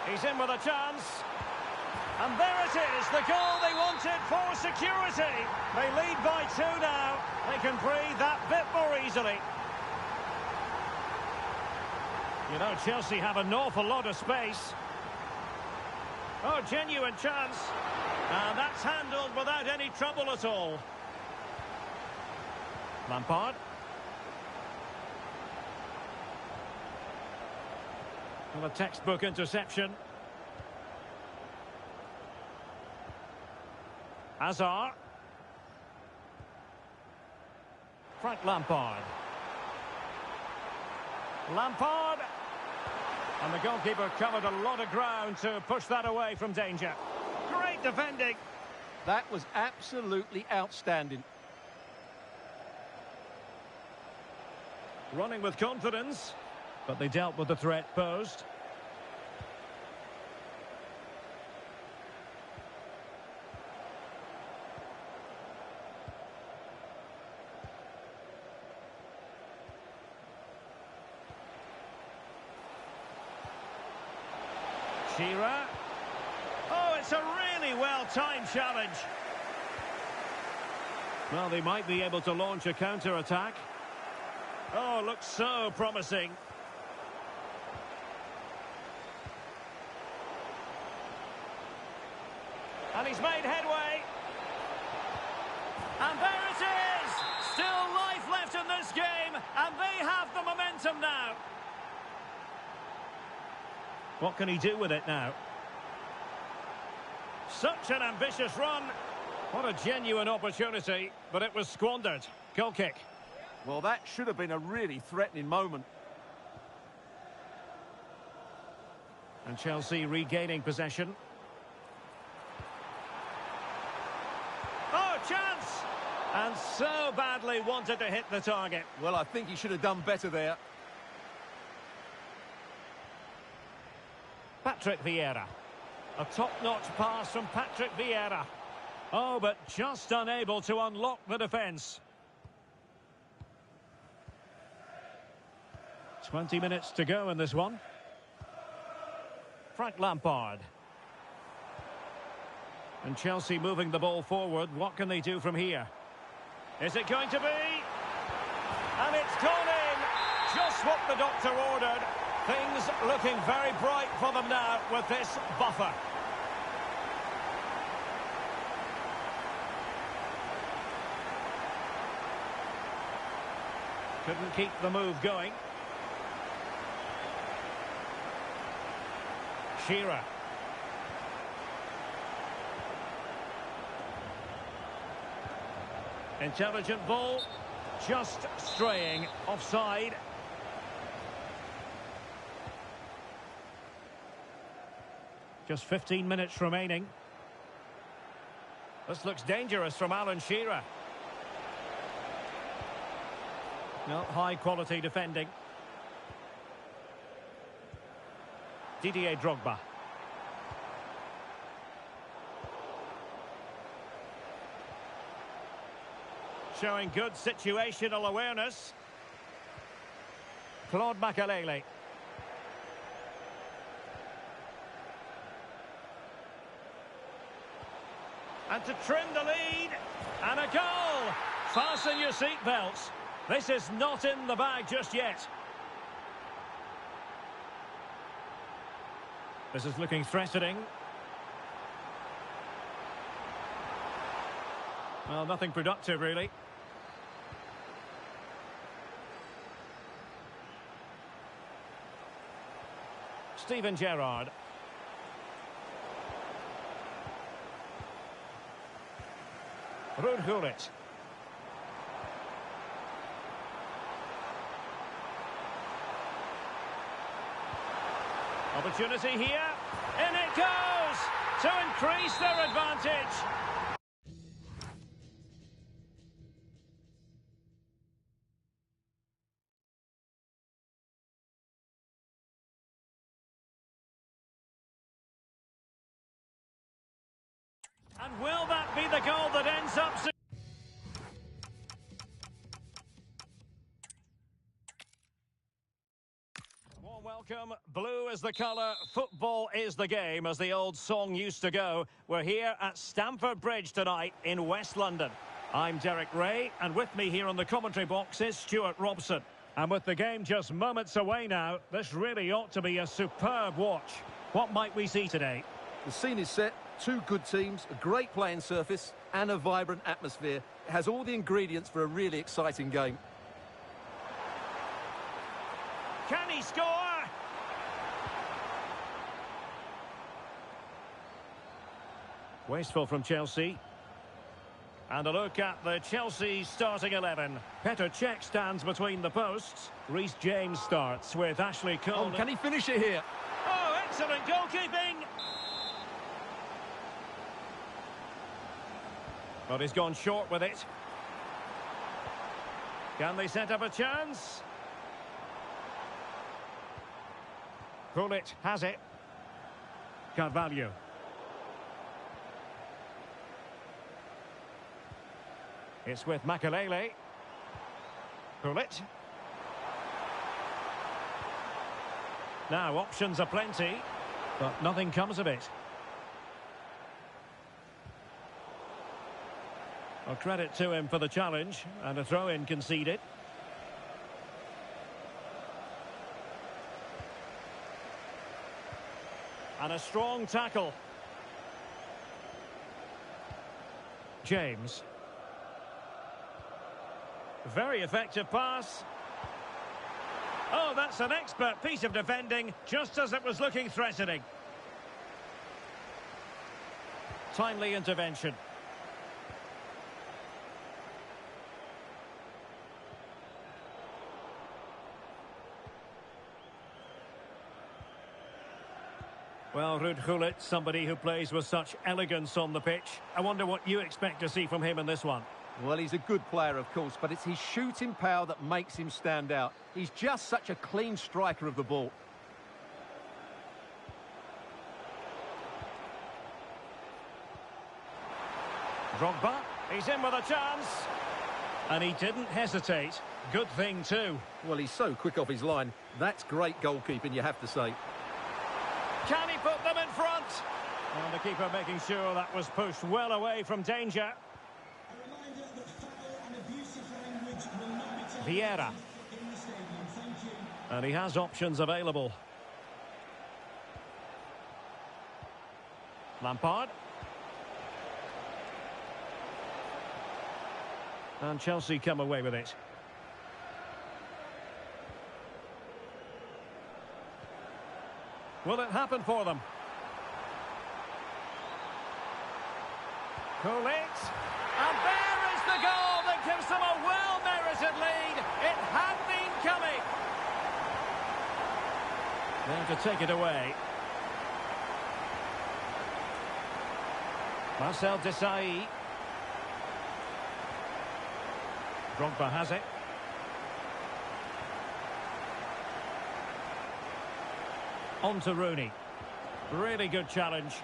He's in with a chance. And there it is, the goal they wanted for security. They lead by 2 now. They can breathe that bit more easily. You know, Chelsea have an awful lot of space. Oh, genuine chance. And that's handled without any trouble at all. Lampard. Well, a textbook interception. Hazard. Frank Lampard. Lampard. And the goalkeeper covered a lot of ground to push that away from danger. Great defending. That was absolutely outstanding. Running with confidence, but they dealt with the threat posed. Shearer. Oh, it's a really well-timed challenge. Well, they might be able to launch a counter-attack. Oh, looks so promising. And he's made headway. And there it is! Still life left in this game, and they have the momentum now. What can he do with it now? Such an ambitious run. What a genuine opportunity, but it was squandered. Goal kick. Well, that should have been a really threatening moment. And Chelsea regaining possession. Oh, chance! And so badly wanted to hit the target. Well, I think he should have done better there. Patrick Vieira. A top-notch pass from Patrick Vieira. Oh, but just unable to unlock the defence. 20 minutes to go in this one. Frank Lampard. And Chelsea moving the ball forward. What can they do from here? Is it going to be? And it's gone in. Just what the doctor ordered. Things looking very bright for them now with this buffer. Couldn't keep the move going. Shearer. Intelligent ball. Just straying offside. Just 15 minutes remaining. This looks dangerous from Alan Shearer. No, high quality defending. Didier Drogba. Showing good situational awareness. Claude Makelele. And to trim the lead. And a goal. Fasten your seatbelts. This is not in the bag just yet. This is looking threatening. Well, nothing productive, really. Steven Gerrard. Ruud Gullit. Opportunity here. In it goes to increase their advantage. And will that be the goal that ends up... Warm welcome. Welcome, blue is the colour, football is the game, as the old song used to go. We're here at Stamford Bridge tonight in West London. I'm Derek Ray, and with me here on the commentary box is Stuart Robson. And with the game just moments away now, this really ought to be a superb watch. What might we see today? The scene is set, two good teams, a great playing surface and a vibrant atmosphere. It has all the ingredients for a really exciting game. Can he score? Wasteful from Chelsea. And a look at the Chelsea starting 11. Petr Cech stands between the posts. Reece James starts with Ashley Cole. Oh, can he finish it here? Oh, excellent goalkeeping! But he's gone short with it. Can they set up a chance? Gullit has it. Carvalho. It's with Makelele. Gullit. Now, options are plenty, but nothing comes of it. Well, credit to him for the challenge, and a throw-in conceded. And a strong tackle. James. Very effective pass. Oh, that's an expert piece of defending, just as it was looking threatening. Timely intervention. Well, Ruud Gullit, somebody who plays with such elegance on the pitch. I wonder what you expect to see from him in this one. Well, he's a good player, of course, but it's his shooting power that makes him stand out. He's just such a clean striker of the ball. Drogba, he's in with a chance. And he didn't hesitate. Good thing too. Well, he's so quick off his line. That's great goalkeeping, you have to say. Can he put them in front? And the keeper making sure that was pushed well away from danger. Vieira. And he has options available. Lampard. And Chelsea come away with it. Will it happen for them? Gullit. And there is the goal that gives them a well-merited lead. It had been coming. Now to take it away. Marcel Desailly. Drogba has it. On to Rooney. Really good challenge.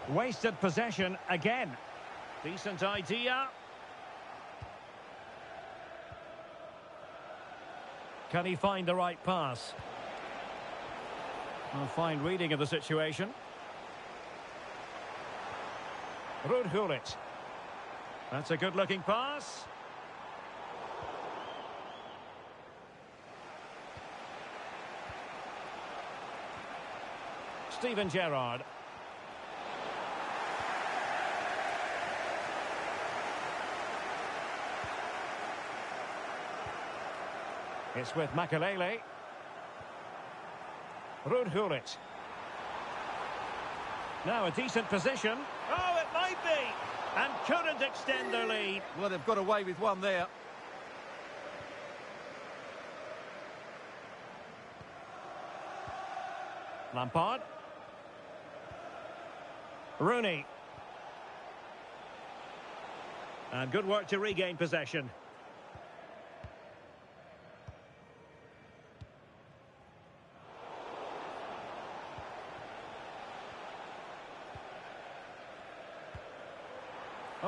Wasted possession again. Decent idea. Can he find the right pass? A fine reading of the situation. Ruud Gullit. That's a good-looking pass. Steven Gerrard. It's with Makelele. Ruud Gullit. Now a decent position. Oh, it might be. And couldn't extend their lead. Well, they've got away with one there. Lampard. Rooney. And good work to regain possession.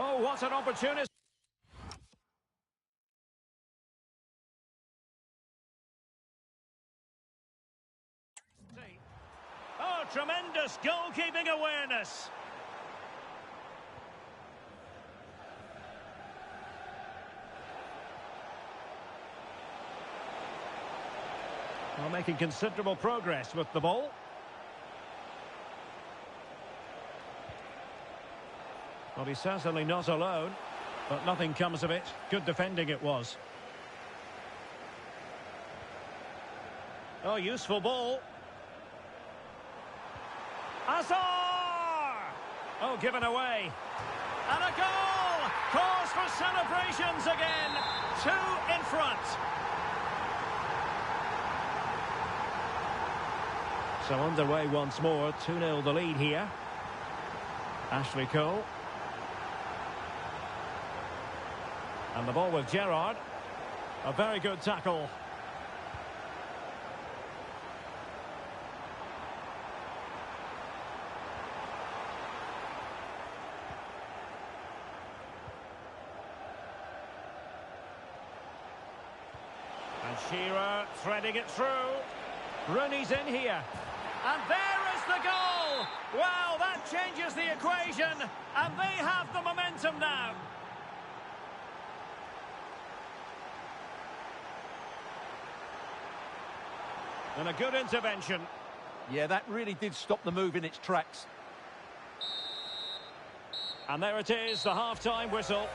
Oh, what an opportunity. tremendous goalkeeping awareness. Well, making considerable progress with the ball. Well, he's certainly not alone, but nothing comes of it. Good defending it was. Oh, useful ball. Azar! Oh, given away. And a goal! Cause for celebrations again. 2 in front. So underway once more. 2-0 the lead here. Ashley Cole. And the ball with Gerrard. A very good tackle. And Shearer threading it through. Rooney's in here. And there is the goal! Well, that changes the equation. And they have the momentum now. And a good intervention. Yeah, that really did stop the move in its tracks. And there it is, the half-time whistle.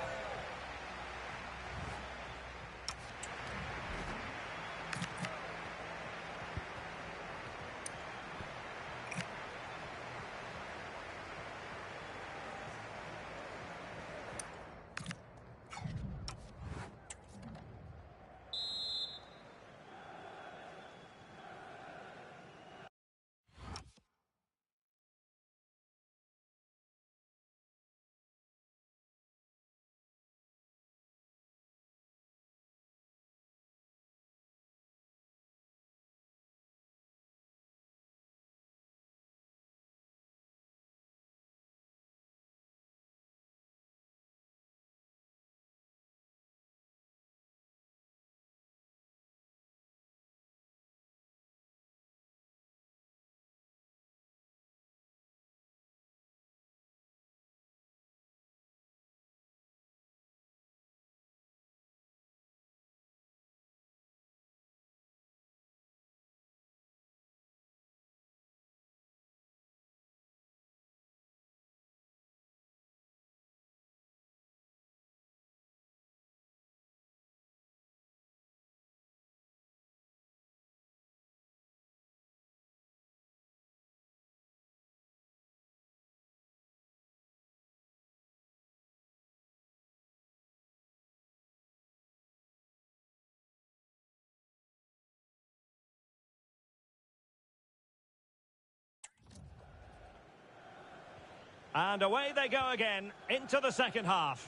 And away they go again, into the second half.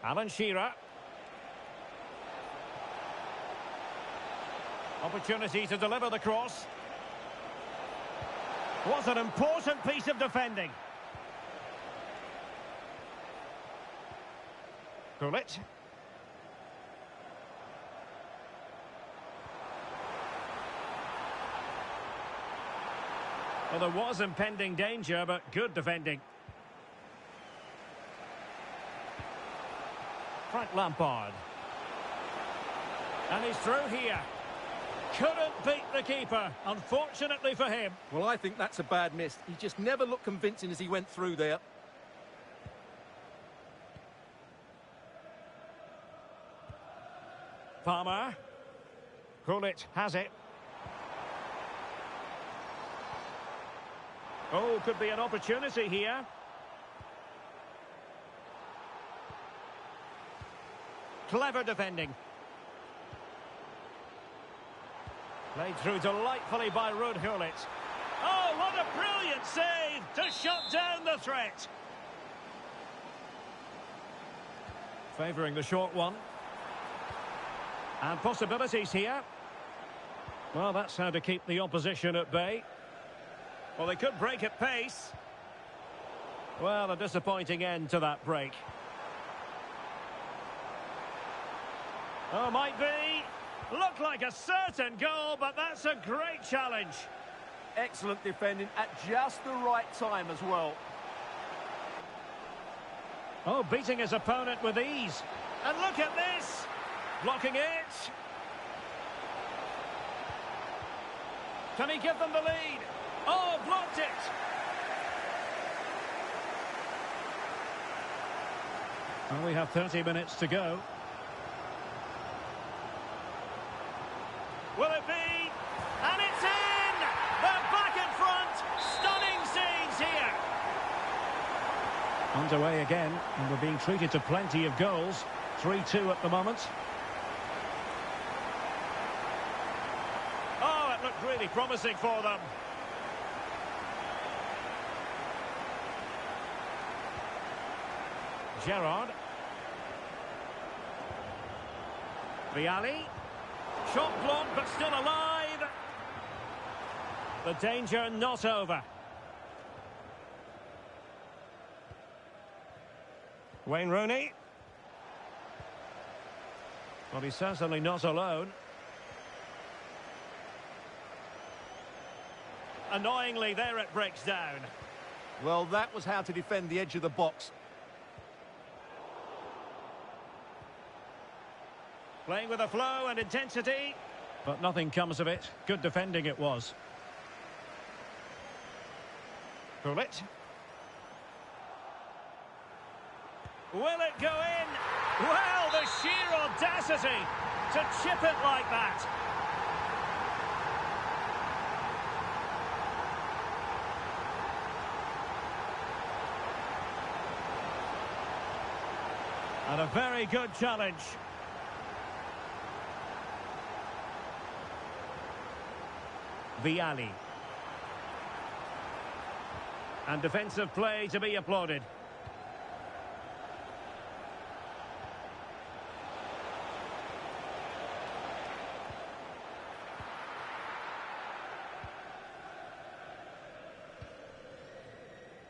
Alan Shearer. Opportunity to deliver the cross. Was an important piece of defending. Gullit. Well, there was impending danger, but good defending. Frank Lampard. And he's through here. Couldn't beat the keeper, unfortunately for him. Well, I think that's a bad miss. He just never looked convincing as he went through there. Palmer. Gullit has it. Oh, could be an opportunity here. Clever defending. Played through delightfully by Ruud Gullit. Oh, what a brilliant save to shut down the threat. Favouring the short one. And possibilities here. Well, that's how to keep the opposition at bay. Well, they could break at pace. Well, a disappointing end to that break. Oh, might be. Looked like a certain goal, but that's a great challenge. Excellent defending at just the right time as well. Oh, beating his opponent with ease. And look at this. Blocking it. Can he give them the lead? Oh, blocked it. Well, we have 30 minutes to go. Will it be? And it's in! They're back in front. Stunning scenes here. Underway again, and we're being treated to plenty of goals. 3-2 at the moment. Oh, it looked really promising for them. Gerrard. Vialli. Shot blocked, but still alive. The danger not over. Wayne Rooney. Well, he's certainly not alone. Annoyingly, there it breaks down. Well, that was how to defend the edge of the box. Playing with a flow and intensity, but nothing comes of it. Good defending it was. Pull it. Will it go in? Well, the sheer audacity to chip it like that. And a very good challenge. Vialli. And defensive play to be applauded.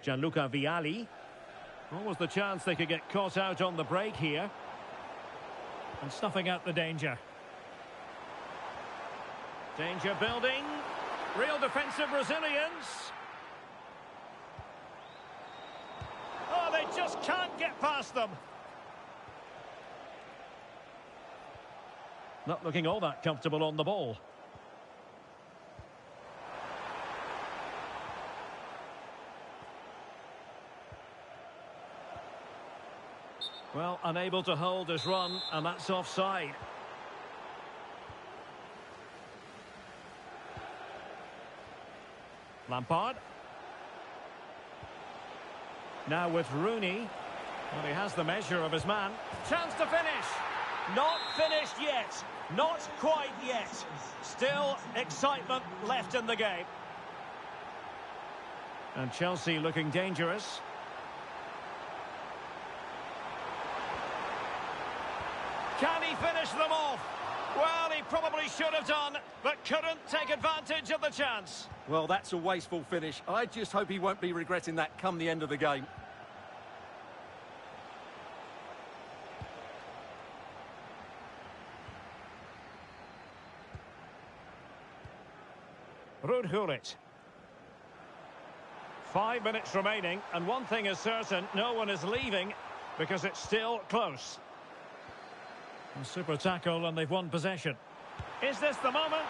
Gianluca Vialli. What was the chance they could get caught out on the break here? And snuffing out the danger. Danger building. Real defensive resilience. Oh, they just can't get past them. Not looking all that comfortable on the ball. Well, unable to hold his run, and that's offside. Lampard. Now with Rooney. Well, he has the measure of his man. Chance to finish. Not finished yet. Not quite yet. Still excitement left in the game. And Chelsea looking dangerous. Can he finish them off? Well, he probably should have done, but couldn't take advantage of the chance. Well, that's a wasteful finish. I just hope he won't be regretting that come the end of the game. Rudhulit. 5 minutes remaining, and one thing is certain, no one is leaving because it's still close. A super tackle, and they've won possession. Is this the moment?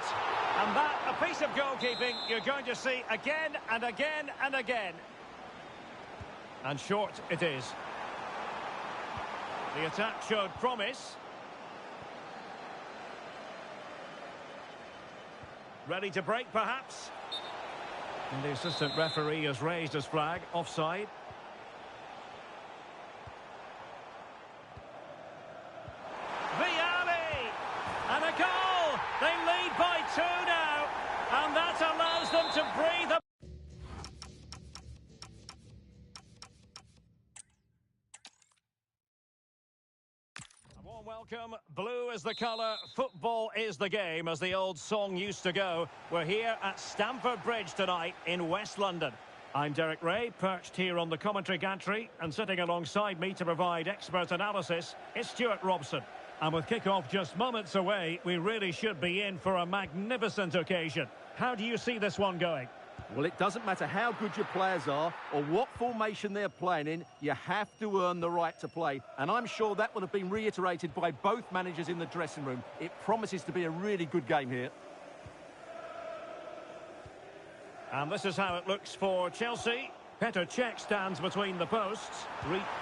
And that, a piece of goalkeeping you're going to see again and again and again. And short it is. The attack showed promise. Ready to break, perhaps? And the assistant referee has raised his flag, offside. Vialli! And a goal! They lead by 2 now, and that allows them to breathe a... Warm welcome. Blue is the colour, football is the game, as the old song used to go. We're here at Stamford Bridge tonight in West London. I'm Derek Ray, perched here on the commentary gantry, and sitting alongside me to provide expert analysis is Stuart Robson. And with kick-off just moments away, we really should be in for a magnificent occasion. How do you see this one going? Well, it doesn't matter how good your players are or what formation they're playing in, you have to earn the right to play. And I'm sure that will have been reiterated by both managers in the dressing room. It promises to be a really good game here. And this is how it looks for Chelsea. Petr Cech stands between the posts.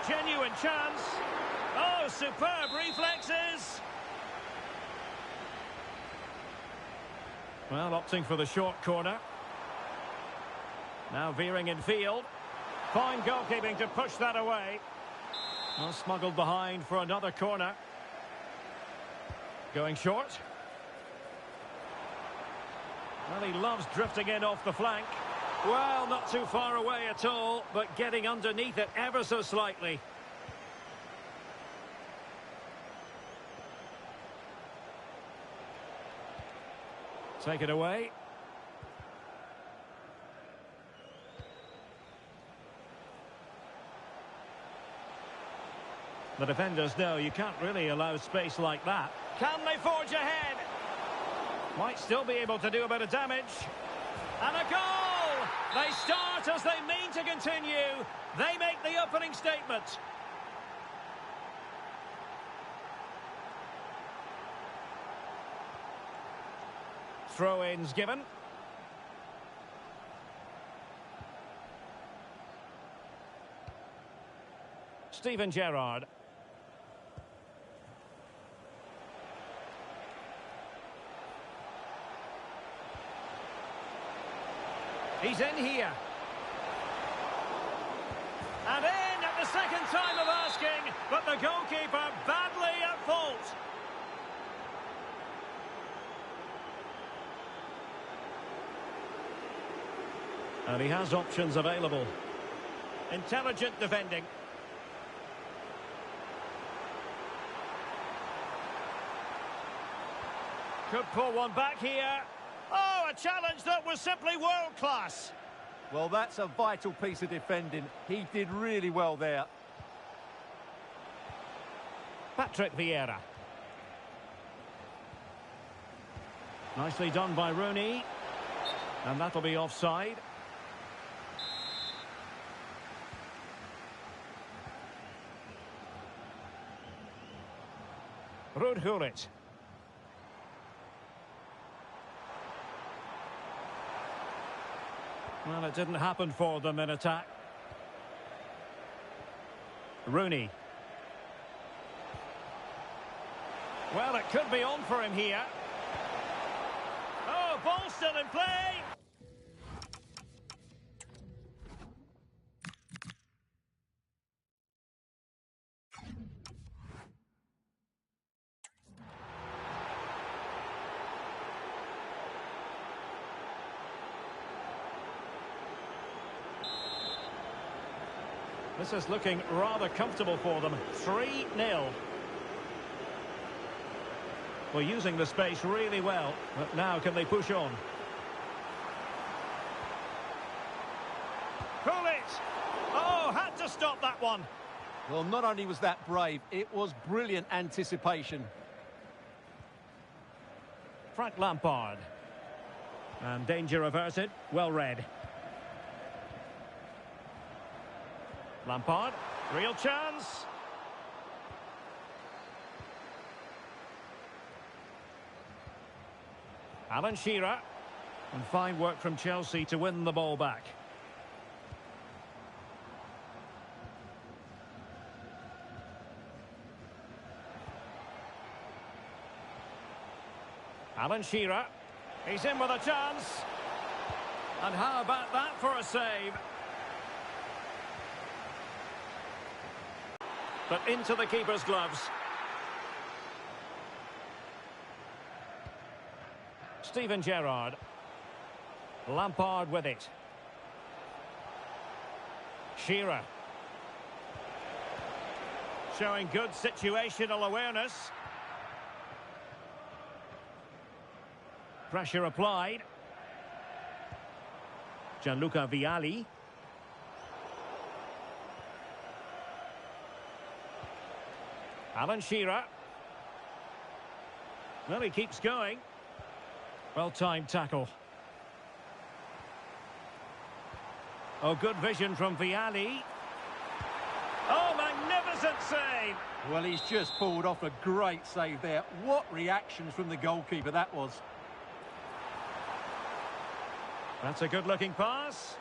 Genuine chance. Oh, superb reflexes. Well, opting for the short corner. Now veering in field. Fine goalkeeping to push that away. Well, smuggled behind for another corner. Going short. Well, he loves drifting in off the flank. Well, not too far away at all, but getting underneath it ever so slightly. Take it away. The defenders know you can't really allow space like that. Can they forge ahead? Might still be able to do a bit of damage. And a goal! They start as they mean to continue. They make the opening statement. Throw-ins given. Steven Gerrard. He's in here. And in at the second time of asking, but the goalkeeper badly at fault. And he has options available. Intelligent defending. Could pull one back here. Oh, a challenge that was simply world-class. Well, that's a vital piece of defending. He did really well there. Patrick Vieira. Nicely done by Rooney. And that'll be offside. Ruud Gullit. Well, it didn't happen for them in attack. Rooney. Well, it could be on for him here. Oh, ball still in play. This is looking rather comfortable for them. 3-0. Well, using the space really well. But now can they push on? Pull it! Oh, had to stop that one. Well, not only was that brave, it was brilliant anticipation. Frank Lampard. And danger averted. Well read. Lampard, real chance. Alan Shearer. And fine work from Chelsea to win the ball back. Alan Shearer. He's in with a chance. And how about that for a save? But into the keeper's gloves. Steven Gerrard. Lampard with it. Shearer. Showing good situational awareness. Pressure applied. Gianluca Vialli. Alan Shearer. Well, he keeps going. Well-timed tackle. Oh, good vision from Vialli. Oh, magnificent save! Well, he's just pulled off a great save there. What reactions from the goalkeeper that was. That's a good-looking pass.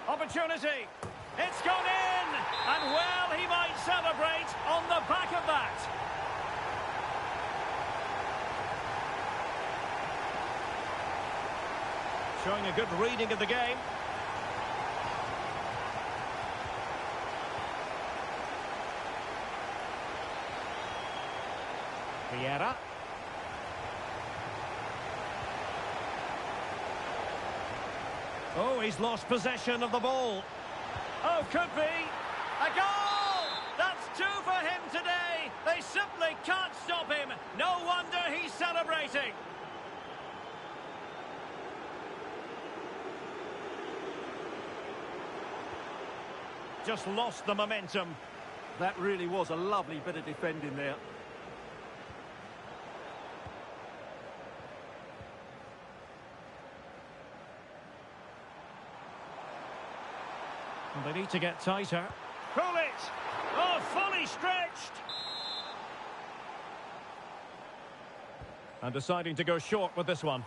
Opportunity. It's gone in! And, well, he might celebrate on the back of that. Showing a good reading of the game. Vieira. Oh, he's lost possession of the ball. Oh, could be. A goal! That's two for him today. They simply can't stop him. No wonder he's celebrating. Just lost the momentum. That really was a lovely bit of defending there. Well, they need to get tighter. Pull it! Oh, fully stretched! And deciding to go short with this one.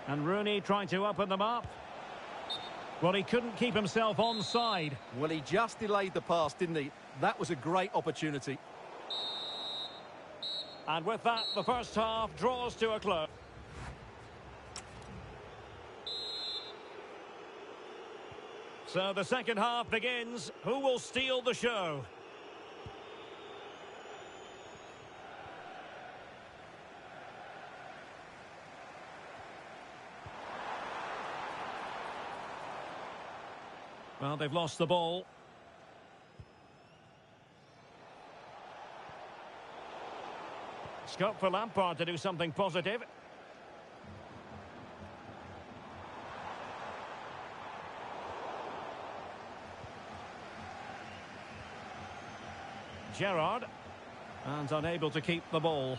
And Rooney trying to open them up. Well, he couldn't keep himself onside. Well, he just delayed the pass, didn't he? That was a great opportunity. And with that, the first half draws to a close. So the second half begins. Who will steal the show? Well, they've lost the ball. Scope for Lampard to do something positive. Gerrard. And unable to keep the ball.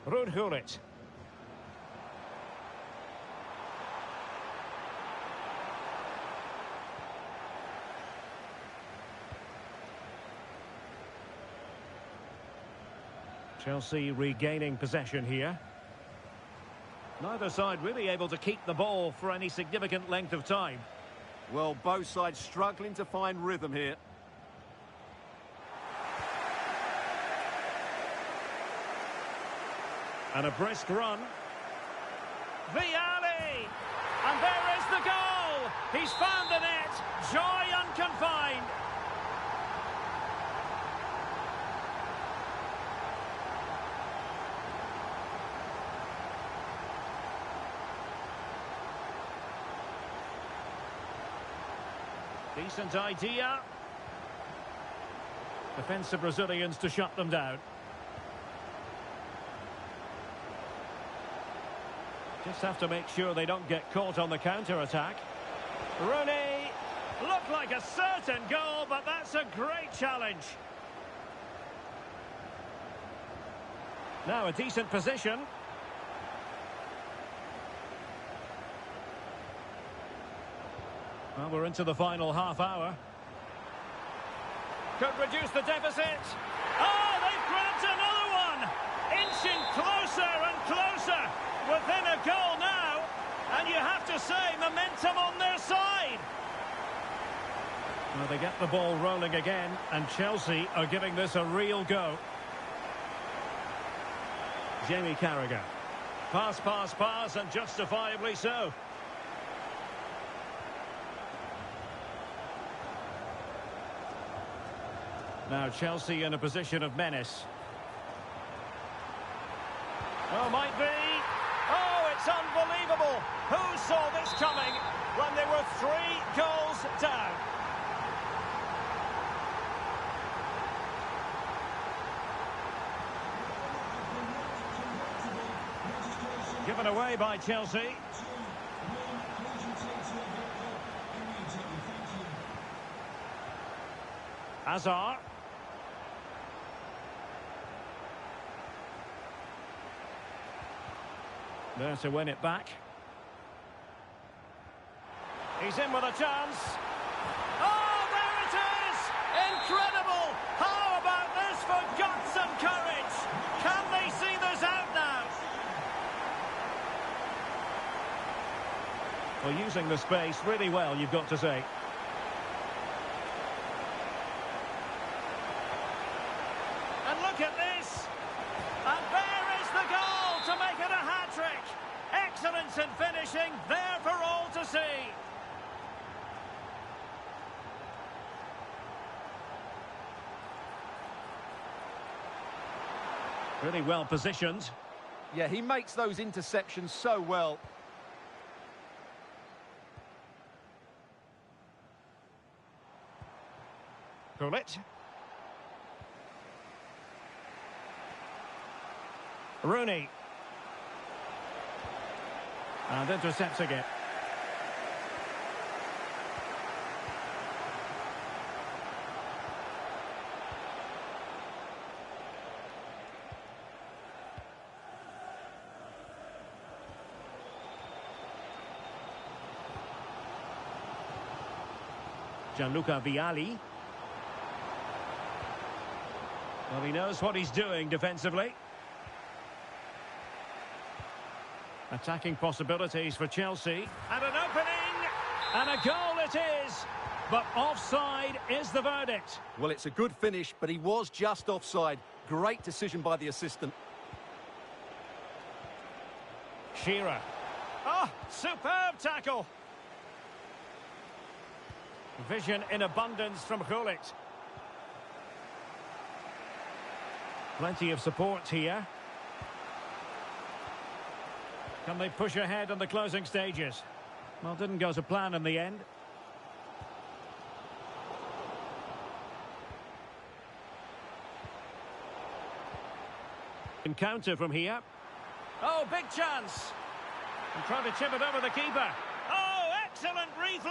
Rudhulit. Chelsea regaining possession here. Neither side really able to keep the ball for any significant length of time. Well, both sides struggling to find rhythm here. And a brisk run. Vialli! And there is the goal! He's found the net. Joy unconfined. Decent idea. Defensive Brazilians to shut them down. Just have to make sure they don't get caught on the counter-attack. Rooney! Looked like a certain goal, but that's a great challenge. Now a decent position. Well, we're into the final half hour. Could reduce the deficit. Oh, they've grabbed another one! Inching closer and closer. Within a goal now. And you have to say, momentum on their side. Well, they get the ball rolling again, and Chelsea are giving this a real go. Jamie Carragher. Pass, pass, pass, and justifiably so. Now Chelsea in a position of menace. Oh, might be. Oh, it's unbelievable. Who saw this coming when they were 3 goals down? Given away by Chelsea. Hazard. There to win it back. He's in with a chance. Oh, there it is! Incredible! How about this for guts and courage? Can they see this out now? Well, using the space really well, you've got to say. And look at this! And there is the goal to make it a hat-trick! Excellence in finishing, there for all to see! Really well positioned. Yeah, he makes those interceptions so well. Pull it. Rooney. And intercepting it. Gianluca Vialli. Well, he knows what he's doing defensively. Attacking possibilities for Chelsea. And an opening! And a goal it is! But offside is the verdict. Well, it's a good finish, but he was just offside. Great decision by the assistant. Shearer. Oh, superb tackle! Vision in abundance from Gullit. Plenty of support here. Can they push ahead in the closing stages? Well, didn't go to plan in the end. Encounter from here. Oh, big chance! And trying to chip it over the keeper.